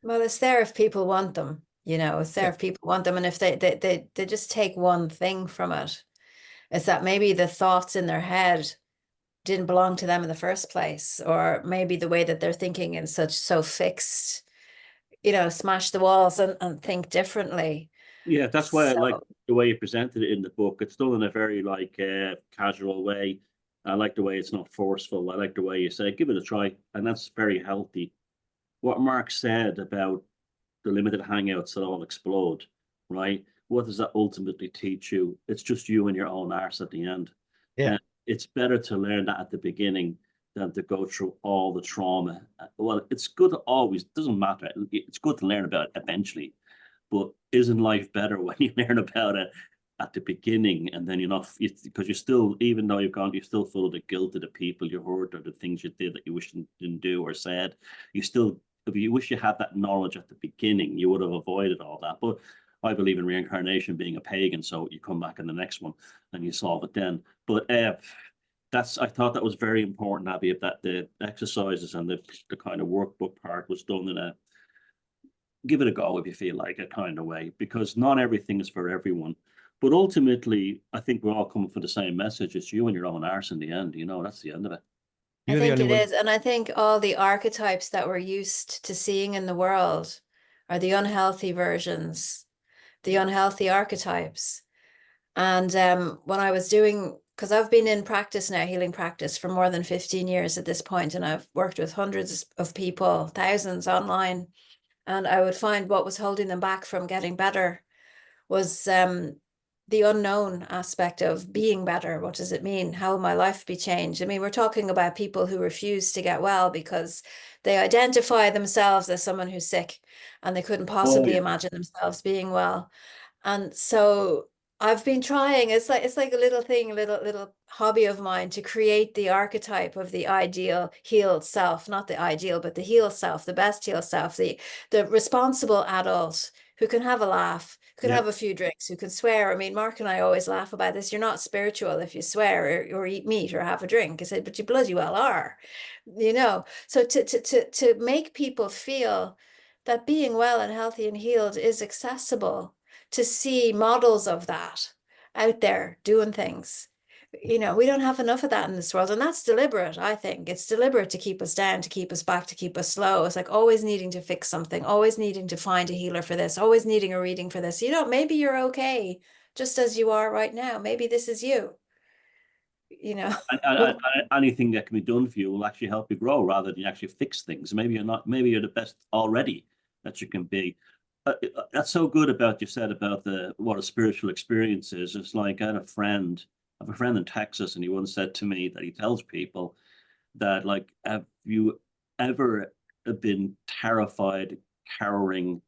Well, it's there if people want them, it's there if people want them. And if they just take one thing from it, it's that maybe the thoughts in their head didn't belong to them in the first place, or maybe the way that they're thinking is so fixed, smash the walls and think differently. Yeah, that's why I like So, the way you presented it in the book. It's done in a very casual way. I like the way it's not forceful. I like the way you say, give it a try. And that's very healthy. What Mark said about the limited hangouts that all explode, right? What does that ultimately teach you? It's just you and your own arse at the end. Yeah. And it's better to learn that at the beginning than to go through all the trauma. Well, it's good to always, doesn't matter. It's good to learn about it eventually. But isn't life better when you learn about it at the beginning, and then you're not, because you're still, even though you're still full of the guilt of the people you hurt or the things you did that you wish you didn't do or said, you still if you wish you had that knowledge at the beginning, you would have avoided all that. But I believe in reincarnation, being a pagan, so you come back in the next one and you solve it then. But I thought that was very important, Abby, that the exercises and the kind of workbook part was done in a give it a go if you feel like it kind of way, because not everything is for everyone. But ultimately, I think we're all coming for the same message. It's you and your own arse in the end. That's the end of it. I You're the think only it one. is. And I think all the archetypes that we're used to seeing in the world are the unhealthy versions, the unhealthy archetypes. And when I was doing, because I've been in practice now, healing practice for more than 15 years at this point, and I've worked with hundreds of people, thousands online, and I would find what was holding them back from getting better was the unknown aspect of being better. What does it mean? How will my life be changed? I mean, we're talking about people who refuse to get well because they identify themselves as someone who's sick and they couldn't Oh, possibly yeah. imagine themselves being well. And so I've been trying, it's like a little thing, a little hobby of mine, to create the archetype of the ideal healed self, not the ideal, but the healed self, the best healed self, the responsible adult who can have a laugh, who can Yeah. have a few drinks, who can swear. I mean, Mark and I always laugh about this. You're not spiritual if you swear or eat meat or have a drink. I said, but you bloody well are, So to make people feel that being well and healthy and healed is accessible, to see models of that out there doing things. We don't have enough of that in this world. And that's deliberate, I think. It's deliberate to keep us down, to keep us back, to keep us slow. It's like always needing to fix something, always needing to find a healer for this, always needing a reading for this. Maybe you're okay just as you are right now. Maybe this is you. And anything that can be done for you will actually help you grow rather than actually fix things. Maybe you're the best already that you can be. That's so good about you said about what a spiritual experience is. It's like I have a friend in Texas, and he once said to me that he tells people that, like, have you ever been terrified, cowering,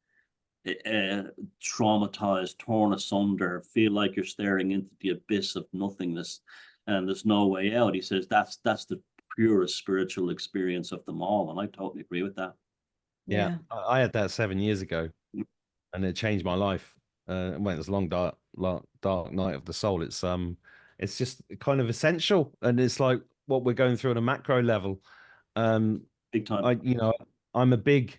traumatized, torn asunder, feel like you're staring into the abyss of nothingness and there's no way out? He says that's the purest spiritual experience of them all, and I totally agree with that. Yeah, I had that 7 years ago, and it changed my life. It was a long, dark night of the soul. It's just kind of essential, and it's like what we're going through on a macro level. Big time. I'm a big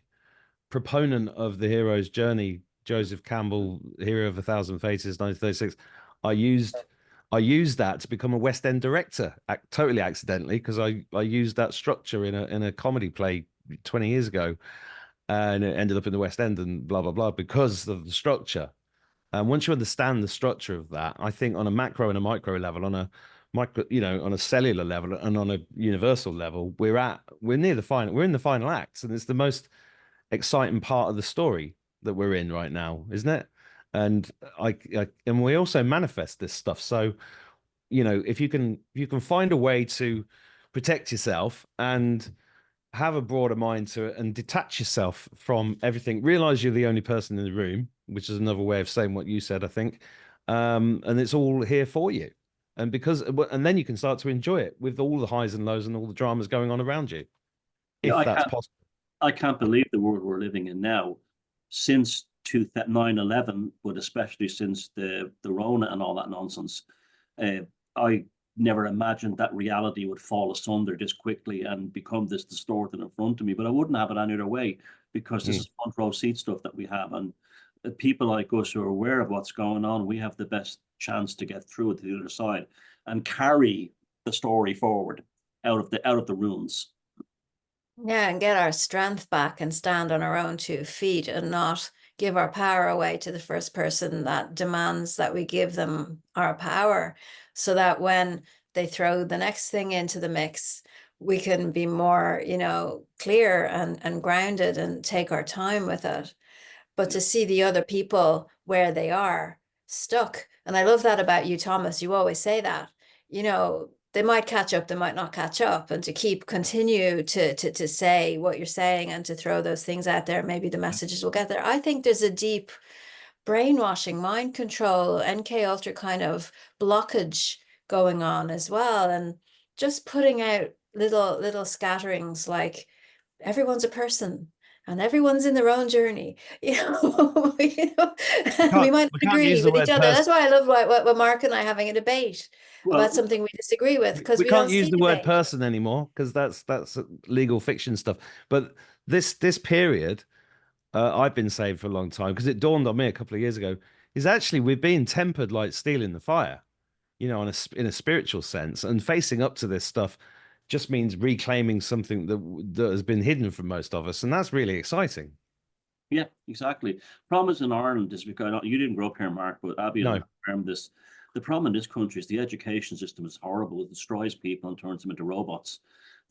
proponent of the hero's journey. Joseph Campbell, Hero of a Thousand Faces, 1936. I used that to become a West End director, totally accidentally, because I used that structure in a comedy play 20 years ago, and it ended up in the West End and blah blah blah because of the structure. And once you understand the structure of that, I think on a macro and a micro level, on a micro, on a cellular level and on a universal level, we're near the final. We're in the final acts, and it's the most exciting part of the story that we're in right now, isn't it? And and we also manifest this stuff. So, if you can find a way to protect yourself and have a broader mind to it and detach yourself from everything, realize you're the only person in the room, which is another way of saying what you said, I think. And it's all here for you. And then you can start to enjoy it with all the highs and lows and all the dramas going on around you, if that's possible. I can't believe the world we're living in now. Since 9/11, but especially since the Rona and all that nonsense, I never imagined that reality would fall asunder this quickly and become this distorted in front of me. But I wouldn't have it any other way, because this is front row seat stuff that we have, and people like us who are aware of what's going on, we have the best chance to get through it to the other side and carry the story forward out of the ruins. Yeah, and get our strength back and stand on our own 2 feet and not give our power away to the first person that demands that we give them our power, so that when they throw the next thing into the mix, we can be more, clear and grounded and take our time with it. But to see the other people where they are stuck. And I love that about you, Thomas. You always say that, they might catch up, they might not catch up, and to continue to say what you're saying and to throw those things out there, maybe the messages will get there. I think there's a deep brainwashing, mind control, NK Ultra kind of blockage going on as well, and just putting out little scatterings like everyone's a person and everyone's in their own journey. You know, we might we not can't agree use the with each word other. That's why I love what Mark and I having a debate about Well, something we disagree with, because we we don't can't use see the word debate. person anymore because that's legal fiction stuff. But this period, I've been saying for a long time, because it dawned on me a couple of years ago, is actually we're being tempered like steel in the fire, you know, in a spiritual sense, and facing up to this stuff just means reclaiming something that has been hidden from most of us, and that's really exciting. yeah, exactly. Problem is in Ireland is because you didn't grow up here, Mark, but Abby No. will confirm this. The problem in this country is the education system is horrible. It destroys people and turns them into robots.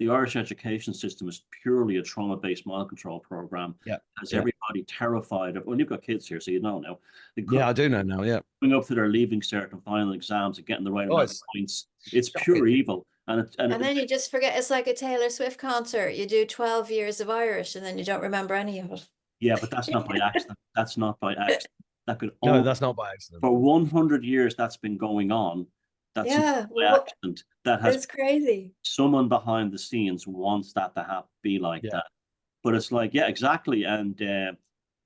The Irish education system is purely a trauma-based mind control program. Yeah. Has Yeah. everybody terrified of. Well, you've got kids here, so you know now. Yeah, I do know now. Yeah. Going up to their leaving cert and final exams and getting the right Oh, amount of it's points. It's shocking. pure evil. And then you just forget. It's like a Taylor Swift concert. You do 12 years of Irish and then you don't remember any of it. yeah, but that's not by accident. That's not by accident. That could No, only, that's not by accident. for 100 years that's been going on. That's Yeah, not by accident. That has it's crazy. someone behind the scenes wants that to have be like Yeah. that. But it's like, yeah, exactly. And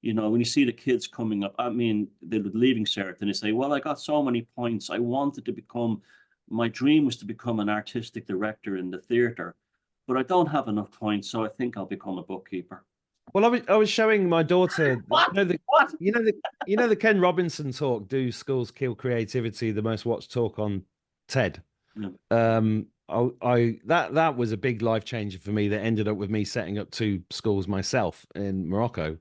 you know, when you see the kids coming up, I mean, they're leaving cert and they say, well, I got so many points. I wanted to become, my dream was to become an artistic director in the theater, but I don't have enough points, so I think I'll become a bookkeeper. Well, I was showing my daughter, What? What? you know the Ken Robinson talk, "Do Schools Kill Creativity?" The most watched talk on TED. Yeah. That was a big life changer for me. That ended up with me setting up 2 schools myself in Morocco,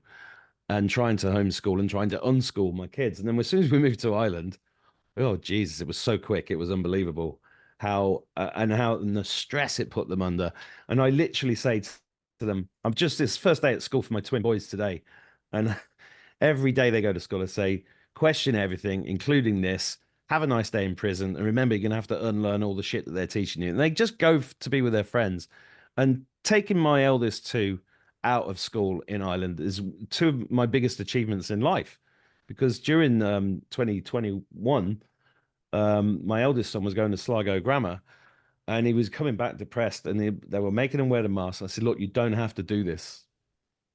and trying to homeschool and trying to unschool my kids. And then as soon as we moved to Ireland, oh Jesus, it was so quick. It was unbelievable how and the stress it put them under. And I literally say to them, I'm just this first day at school for my twin boys today, and every day they go to school, I say, question everything, including this. Have a nice day in prison, and remember, you're gonna have to unlearn all the shit that they're teaching you. And they just go to be with their friends. And taking my eldest 2 out of school in Ireland is 2 of my biggest achievements in life, because during 2021, my eldest son was going to Sligo Grammar, and he was coming back depressed, and they were making him wear the mask. I said, look, you don't have to do this.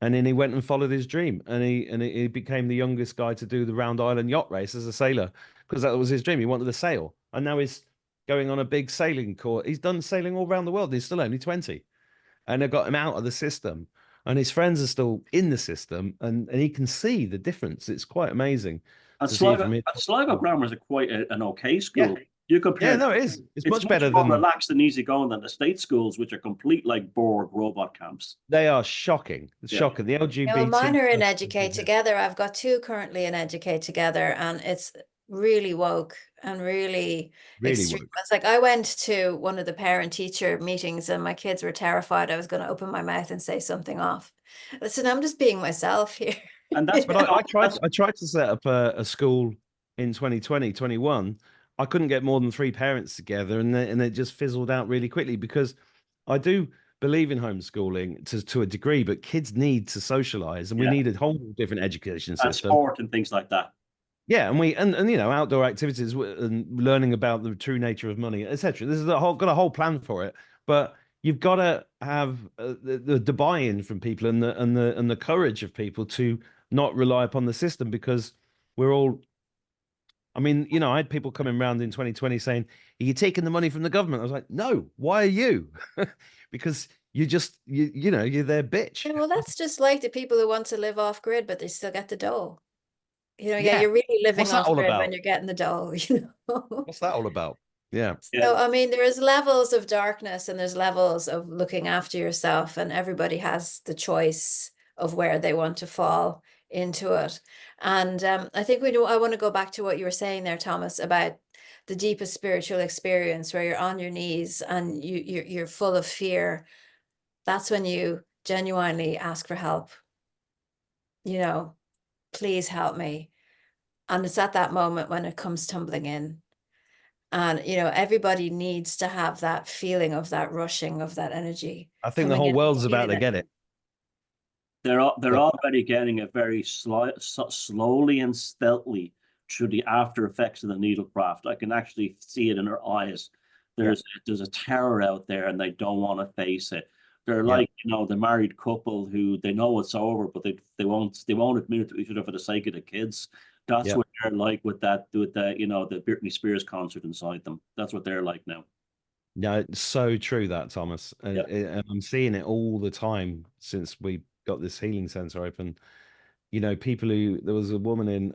And then he went and followed his dream, and he became the youngest guy to do the Round Island yacht race as a sailor, because that was his dream. He wanted to sail, and now he's going on a big sailing course. He's done sailing all around the world. And he's still only 20, and they got him out of the system, and his friends are still in the system, and he can see the difference. It's quite amazing. And to see it from Sligo Grammar is quite an okay school. Yeah. You compare, Yeah, no, it is. It's much better more than relaxed and easygoing than the state schools, which are complete like Borg robot camps. they are. Shocking. It's Yeah. shocking. The LGBT. No, mine are in Educate Together. I've got 2 currently in Educate Together, and it's really woke and really extreme. woke. It's like I went to one of the parent-teacher meetings, and my kids were terrified I was going to open my mouth and say something off. Listen, I'm just being myself here. And that's But I tried to set up a school in 2020, 21. I couldn't get more than 3 parents together, and it just fizzled out really quickly, because I do believe in homeschooling to a degree, but kids need to socialize, and we need a whole different education and system. sport and things like that. Yeah, and you know, outdoor activities and learning about the true nature of money, etc. This is got a whole plan for it, but you've got to have the buy-in from people, and the courage of people to not rely upon the system, because we're all. I mean, you know, I had people coming around in 2020 saying, "Are you taking the money from the government?" I was like, "No, why are you?" Because you know, you're their bitch. Yeah, well, that's just like the people who want to live off grid, but they still get the dole. You know, Yeah. you're really living What's that off all grid about? when you're getting the dole, you know. What's that all about? Yeah. So, I mean, there is levels of darkness and there's levels of looking after yourself, and everybody has the choice of where they want to fall into it. And I think I want to go back to what you were saying there, Thomas, about the deepest spiritual experience where you're on your knees and you're full of fear. That's when you genuinely ask for help. You know, please help me. And it's at that moment when it comes tumbling in. And, you know, everybody needs to have that feeling of that rushing of that energy. I think the coming whole in, world's about to feeling get it. They're already getting it very slowly and stealthily through the after effects of the needlecraft. I can actually see it in their eyes. There's a terror out there, and they don't want to face it. They're Yeah. like, you know, the married couple who they know it's over, but they won't admit it to each other for the sake of the kids. That's Yeah. what they're like with that, you know, the Britney Spears concert inside them. That's what they're like now. No, it's so true that, Thomas. Yeah. And I'm seeing it all the time since we got this healing center open. You know, people who there was a woman in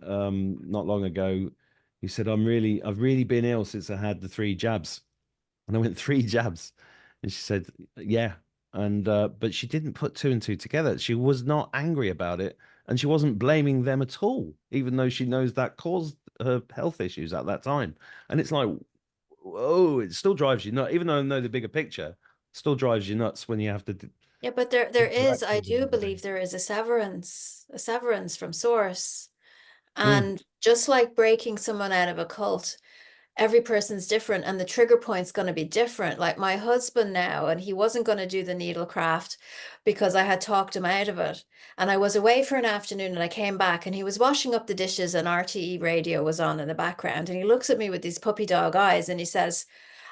not long ago who said, I've really been ill since I had the 3 jabs. And I went 3 jabs. And she said, yeah. And but she didn't put 2 and 2 together. She was not angry about it. And she wasn't blaming them at all, even though she knows that caused her health issues at that time. And it's like, whoa, it still drives you nuts, even though I know the bigger picture, it still drives you nuts when you have to Yeah, but there is, interact I with do everybody. believe there is a severance from source. Mm. And just like breaking someone out of a cult, every person's different and the trigger point's going to be different. Like my husband now, and he wasn't going to do the needlecraft because I had talked him out of it. And I was away for an afternoon and I came back and he was washing up the dishes and RTE radio was on in the background. And he looks at me with these puppy dog eyes and he says,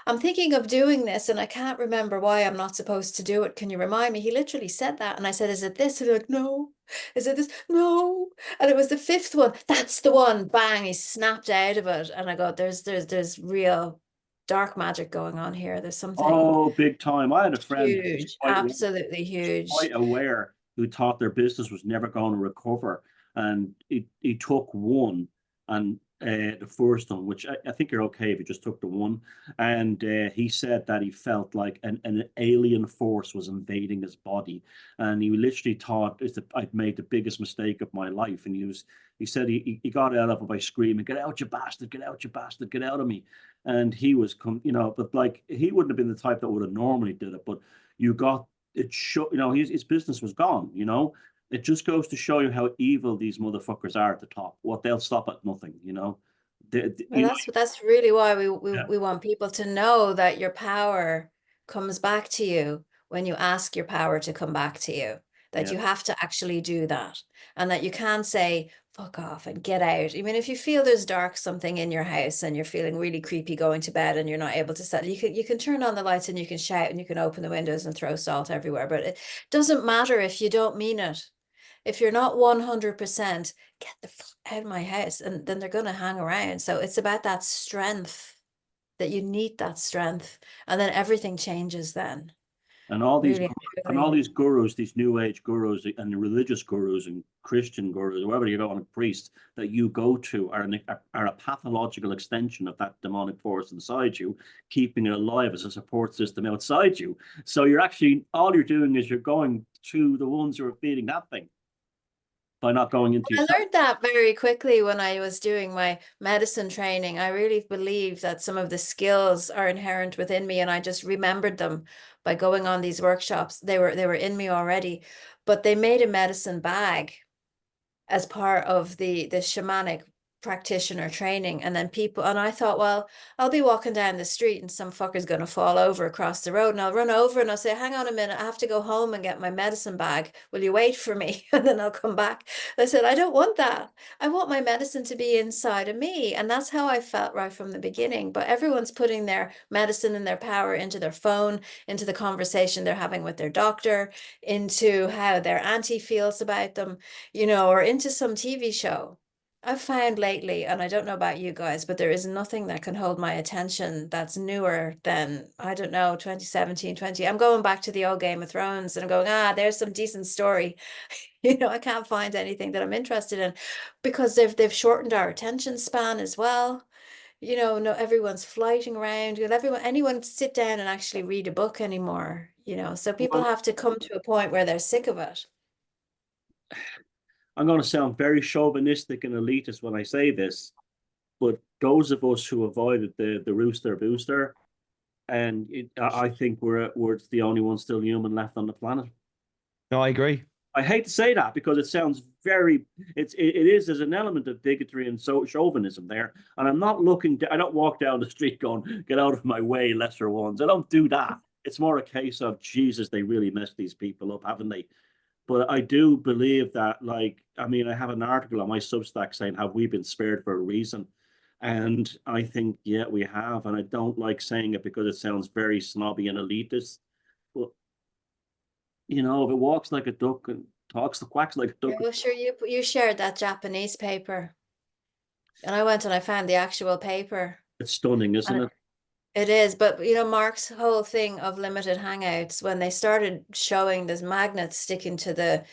I'm thinking of doing this and I can't remember why I'm not supposed to do it. Can you remind me? He literally said that. And I said, is it this? And he's like, no. Is it this? No. And it was the 5th one. That's the one. Bang. He snapped out of it. And I go, there's real dark magic going on here. There's something Oh, big time. I had a friend who was huge, absolutely huge. quite aware, who thought their business was never going to recover. And he took one, and the first one, which I think you're okay if you just took the one. And he said that he felt like an alien force was invading his body. And he literally thought, I'd made the biggest mistake of my life. And he said he got out of it by screaming, get out, you bastard, get out, you bastard, get out of me. And he was, you know, but like he wouldn't have been the type that would have normally did it. But you got it, you know, his business was gone, you know. It just goes to show you how evil these motherfuckers are at the top. What they'll stop at nothing, you know. Well, You know, that's really why yeah, we want people to know that your power comes back to you when you ask your power to come back to you, that yeah. you have to actually do that, and that you can't say, fuck off and get out. I mean, if you feel there's dark something in your house and you're feeling really creepy going to bed and you're not able to settle, you can turn on the lights and you can shout and you can open the windows and throw salt everywhere. But it doesn't matter if you don't mean it. If you're not 100%, get the fuck out of my house, and then they're going to hang around. So it's about that strength, that you need that strength, and then everything changes then. And all these Really, and all really. these gurus, these new age gurus and the religious gurus and Christian gurus, wherever you go, and a priest that you go to are a pathological extension of that demonic force inside you, keeping it alive as a support system outside you. So you're actually, all you're doing is you're going to the ones who are feeding that thing by not going into I yourself. learned that very quickly when I was doing my medicine training. I really believe that some of the skills are inherent within me, and I just remembered them by going on these workshops. They were in me already, but they made a medicine bag as part of the shamanic practitioner training. And then people, and I thought, well, I'll be walking down the street and some fucker's going to fall over across the road, and I'll run over and I'll say, hang on a minute, I have to go home and get my medicine bag. Will you wait for me? And then I'll come back. I said, I don't want that. I want my medicine to be inside of me. And that's how I felt right from the beginning. But everyone's putting their medicine and their power into their phone, into the conversation they're having with their doctor, into how their auntie feels about them, you know, or into some TV show. I've found lately, and I don't know about you guys, but there is nothing that can hold my attention that's newer than, I don't know, 2017, 20. I'm going back to the old Game of Thrones and I'm going, there's some decent story. You know, I can't find anything that I'm interested in because they've shortened our attention span as well. You know, no, everyone's flighting around. Will anyone sit down and actually read a book anymore? You know, so people Well, have to come to a point where they're sick of it. I'm going to sound very chauvinistic and elitist when I say this, but those of us who avoided the rooster booster, and I think we're the only ones still human left on the planet. No, I agree. I hate to say that because it sounds very, it is, there's an element of bigotry and chauvinism there. And I'm not I don't walk down the street going, get out of my way, lesser ones. I don't do that. It's more a case of, Jesus, they really messed these people up, haven't they? But I do believe that, like, I mean, I have an article on my Substack saying, have we been spared for a reason? And I think, yeah, we have. And I don't like saying it because it sounds very snobby and elitist. But You know, if it walks like a duck and quacks like a duck. Oh, sure, you shared that Japanese paper. And I went and I found the actual paper. It's stunning, isn't And it? it is, but you know, Mark's whole thing of limited hangouts, when they started showing this magnets sticking to the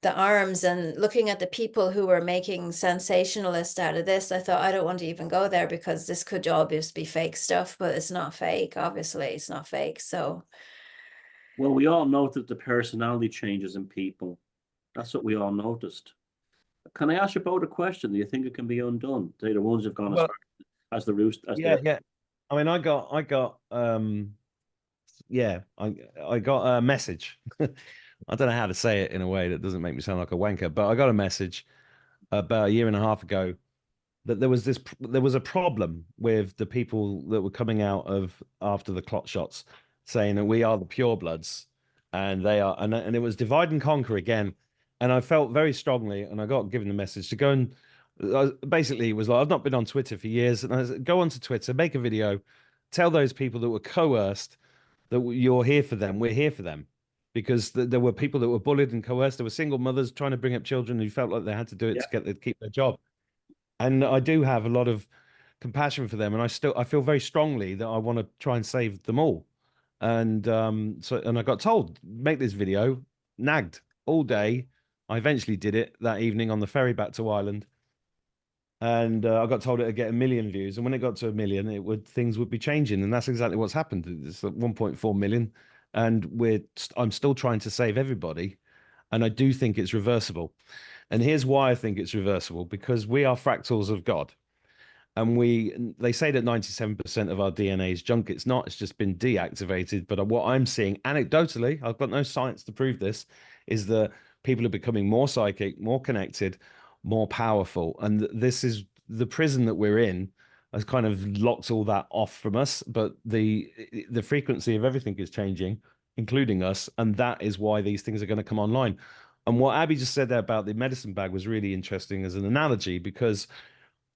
arms and looking at the people who were making sensationalist out of this, I thought, I don't want to even go there because this could all just be fake stuff, but it's not fake. Obviously, it's not fake. So Well, we all noticed the personality changes in people. That's what we all noticed. Can I ask you about a question? Do you think it can be undone? Say the ones who've gone as Well, far as the roost as yeah, the yeah. I mean, yeah, I got a message. I don't know how to say it in a way that doesn't make me sound like a wanker, but I got a message about a year and a half ago that there was a problem with the people that were coming out of after the clot shots, saying that we are the purebloods, and they are, and it was divide and conquer again. And I felt very strongly, and I got given the message to go and basically it was like, I've not been on Twitter for years, and I said, go onto Twitter, make a video, tell those people that were coerced that you're here for them, we're here for them. Because there were people that were bullied and coerced. There were single mothers trying to bring up children who felt like they had to do it to keep their job. And I do have a lot of compassion for them, and I feel very strongly that I want to try and save them all. And I got told, make this video, nagged all day. I eventually did it that evening on the ferry back to Ireland, and I got told it would get 1 million views. And when it got to 1 million, things would be changing, and that's exactly what's happened. It's like 1.4 million, and I'm still trying to save everybody, and I do think it's reversible. And here's why I think it's reversible, because we are fractals of God. And they say that 97% of our DNA is junk. It's not, it's just been deactivated. But what I'm seeing anecdotally, I've got no science to prove this, is that people are becoming more psychic, more connected, more powerful. And this is the prison that we're in has kind of locked all that off from us. But the frequency of everything is changing, including us. And that is why these things are going to come online. And what Abby just said there about the medicine bag was really interesting as an analogy, because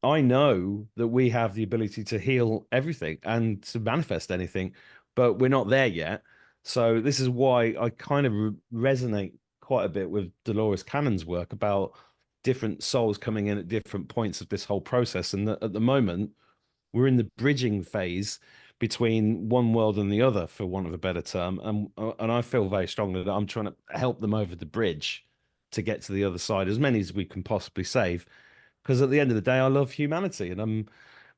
I know that we have the ability to heal everything and to manifest anything, but we're not there yet. So this is why I kind of resonate quite a bit with Dolores Cannon's work about different souls coming in at different points of this whole process. And at the moment, we're in the bridging phase between one world and the other, for want of a better term. And I feel very strongly that I'm trying to help them over the bridge to get to the other side, as many as we can possibly save. Because at the end of the day, I love humanity,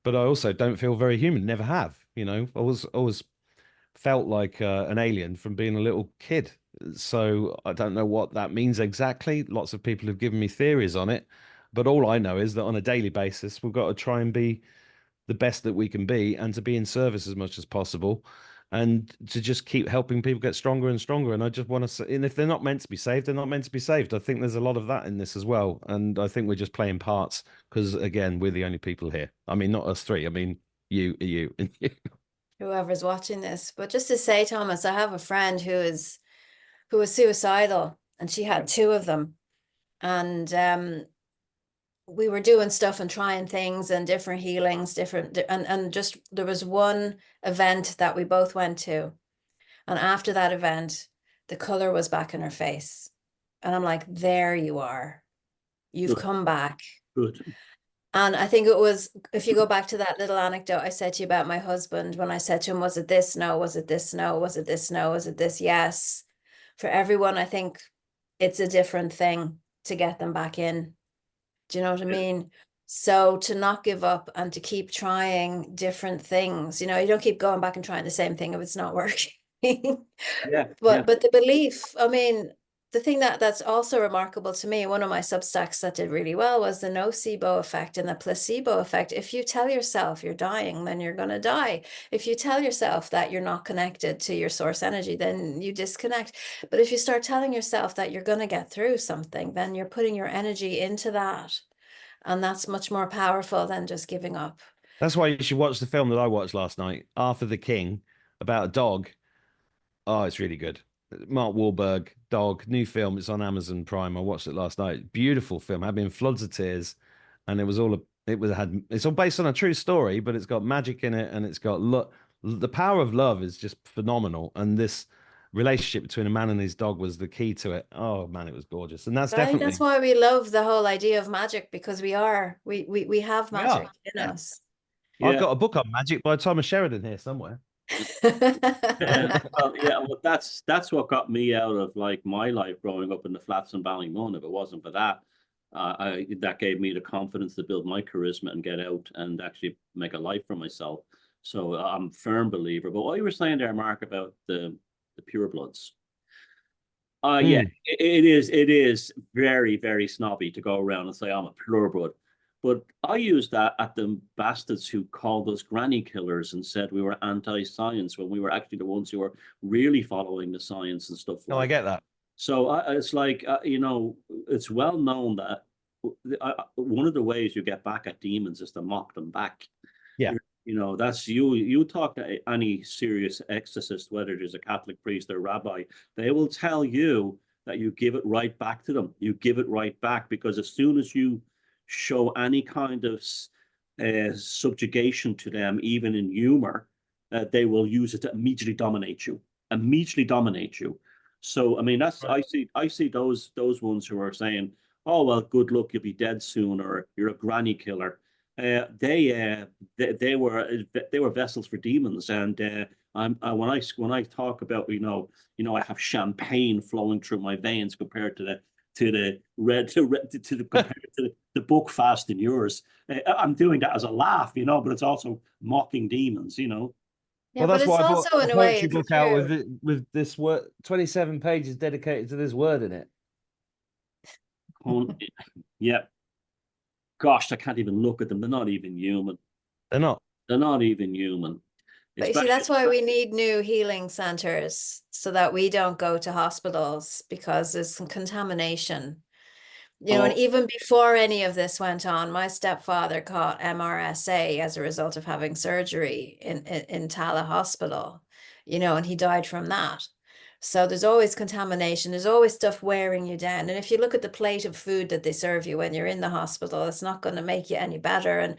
but I also don't feel very human. Never have. You know, I always felt like an alien from being a little kid. So I don't know what that means exactly. Lots of people have given me theories on it, but all I know is that on a daily basis, we've got to try and be the best that we can be, and to be in service as much as possible, and to just keep helping people get stronger and stronger. And I just want to say, and if they're not meant to be saved, they're not meant to be saved. I think there's a lot of that in this as well. And I think we're just playing parts because, again, we're the only people here. I mean, not us three. I mean, you, and you. whoever's watching this. But just to say, Thomas, I have a friend who was suicidal, and she had two of them. And we were doing stuff and trying things and different healings, and just there was one event that we both went to. And after that event, the color was back in her face. And I'm like, there you are. You've come back. Good. And I think it was, if you go back to that little anecdote I said to you about my husband, when I said to him, was it this? No. Was it this? No. Was it this? No. Was it this? Yes. For everyone, I think it's a different thing to get them back in. Do you know what I mean? So to not give up and to keep trying different things, you don't keep going back and trying the same thing if it's not working. But the belief, I mean, the thing that's also remarkable to me, one of my Substacks that did really well was the nocebo effect and the placebo effect. If you tell yourself you're dying, then you're going to die. If you tell yourself that you're not connected to your source energy, then you disconnect. But if you start telling yourself that you're going to get through something, then you're putting your energy into that. And that's much more powerful than just giving up. That's why you should watch the film that I watched last night, Arthur the King, about a dog. Oh, it's really good. Mark Wahlberg, Dog, new film. It's on Amazon Prime. I watched it last night. Beautiful film. Had me in floods of tears, and it's all based on a true story, but it's got magic in it, and it's got the power of love is just phenomenal. And relationship between a man and his dog was the key to it. Oh man, it was gorgeous. And that's But I think definitely that's why we love the whole idea of magic, because we have we are. magic in Yeah. us. I've Yeah. got a book on magic by Thomas Sheridan here somewhere. Well, yeah, well, that's what got me out of like my life growing up in the flats in Ballymun. If it wasn't for that, that gave me the confidence to build my charisma and get out and actually make a life for myself. So I'm a firm believer. But what you were saying there, Mark, about the purebloods. Yeah, it is very, very snobby to go around and say I'm a pureblood. But I used that at the bastards who called us granny killers and said we were anti-science when we were actually the ones who were really following the science and stuff No, I like get that. so it's like, it's well known that one of the ways you get back at demons is to mock them back. Yeah. That's you talk to any serious exorcist, whether it is a Catholic priest or rabbi, they will tell you that you give it right back to them. You give it right back, because as soon as you show any kind of subjugation to them, even in humor, they will use it to immediately dominate you. So I mean, that's Right. I see those ones who are saying, "Oh well, good luck, you'll be dead soon," or "You're a granny killer." They were vessels for demons, and when I talk about I have champagne flowing through my veins compared to the compared to the book fast in yours. I'm doing that as a laugh, but it's also mocking demons. Yeah, Well, but that's it's why I brought also a in a way poetry it's book out true. with this word, 27 pages dedicated to this word in it. Yeah, gosh, I can't even look at them. They're not even human. They're not. They're not even human. But you see, that's why we need new healing centers, so that we don't go to hospitals because there's some contamination. And even before any of this went on, my stepfather caught MRSA as a result of having surgery in Tala Hospital, and he died from that. So there's always contamination. There's always stuff wearing you down. And if you look at the plate of food that they serve you when you're in the hospital, it's not going to make you any better. And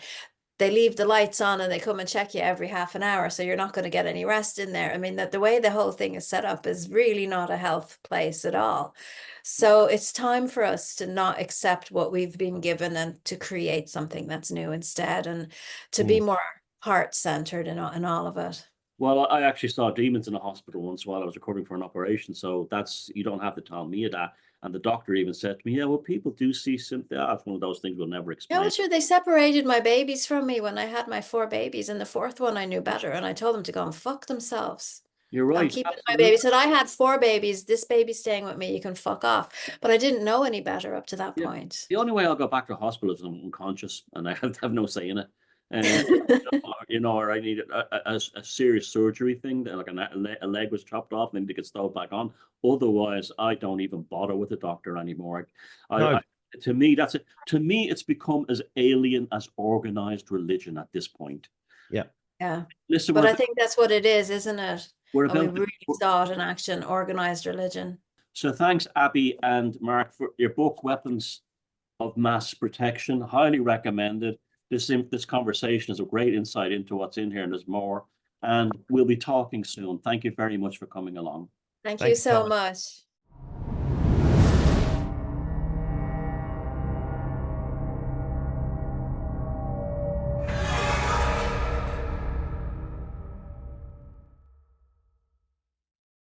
they leave the lights on and they come and check you every half an hour. So you're not going to get any rest in there. I mean, that the way the whole thing is set up is really not a health place at all. So it's time for us to not accept what we've been given and to create something that's new instead, and to be more heart-centered in all of it. Well, I actually saw demons in a hospital once while I was recovering for an operation. So you don't have to tell me that. And the doctor even said to me, "Yeah, well, people do see something." That's one of those things we'll never Yeah, explain. well, sure, they separated my babies from me when I had my 4 babies, and the 4th one I knew better, and I told them to go and fuck themselves. You're right. I'm keeping my Absolutely. baby. Said I had 4 babies. This baby's staying with me. You can fuck off. But I didn't know any better up to that Yeah. point. The only way I'll go back to hospital is if I'm unconscious and I have no say in it. Or I need a serious surgery thing, that like a leg was chopped off and then they get stowed back on. Otherwise, I don't even bother with the doctor anymore. No. To me, that's it. To me, it's become as alien as organized religion at this point. Yeah. Yeah. Listen, But I think that's what it is, isn't it? we're And we about really saw it in action, organized religion. So thanks, Abby and Mark, for your book, Weapons of Mass Protection. Highly recommended. This conversation is a great insight into what's in here, and there's more. And we'll be talking soon. Thank you very much for coming along. Thank Thank you you, so Thomas. much.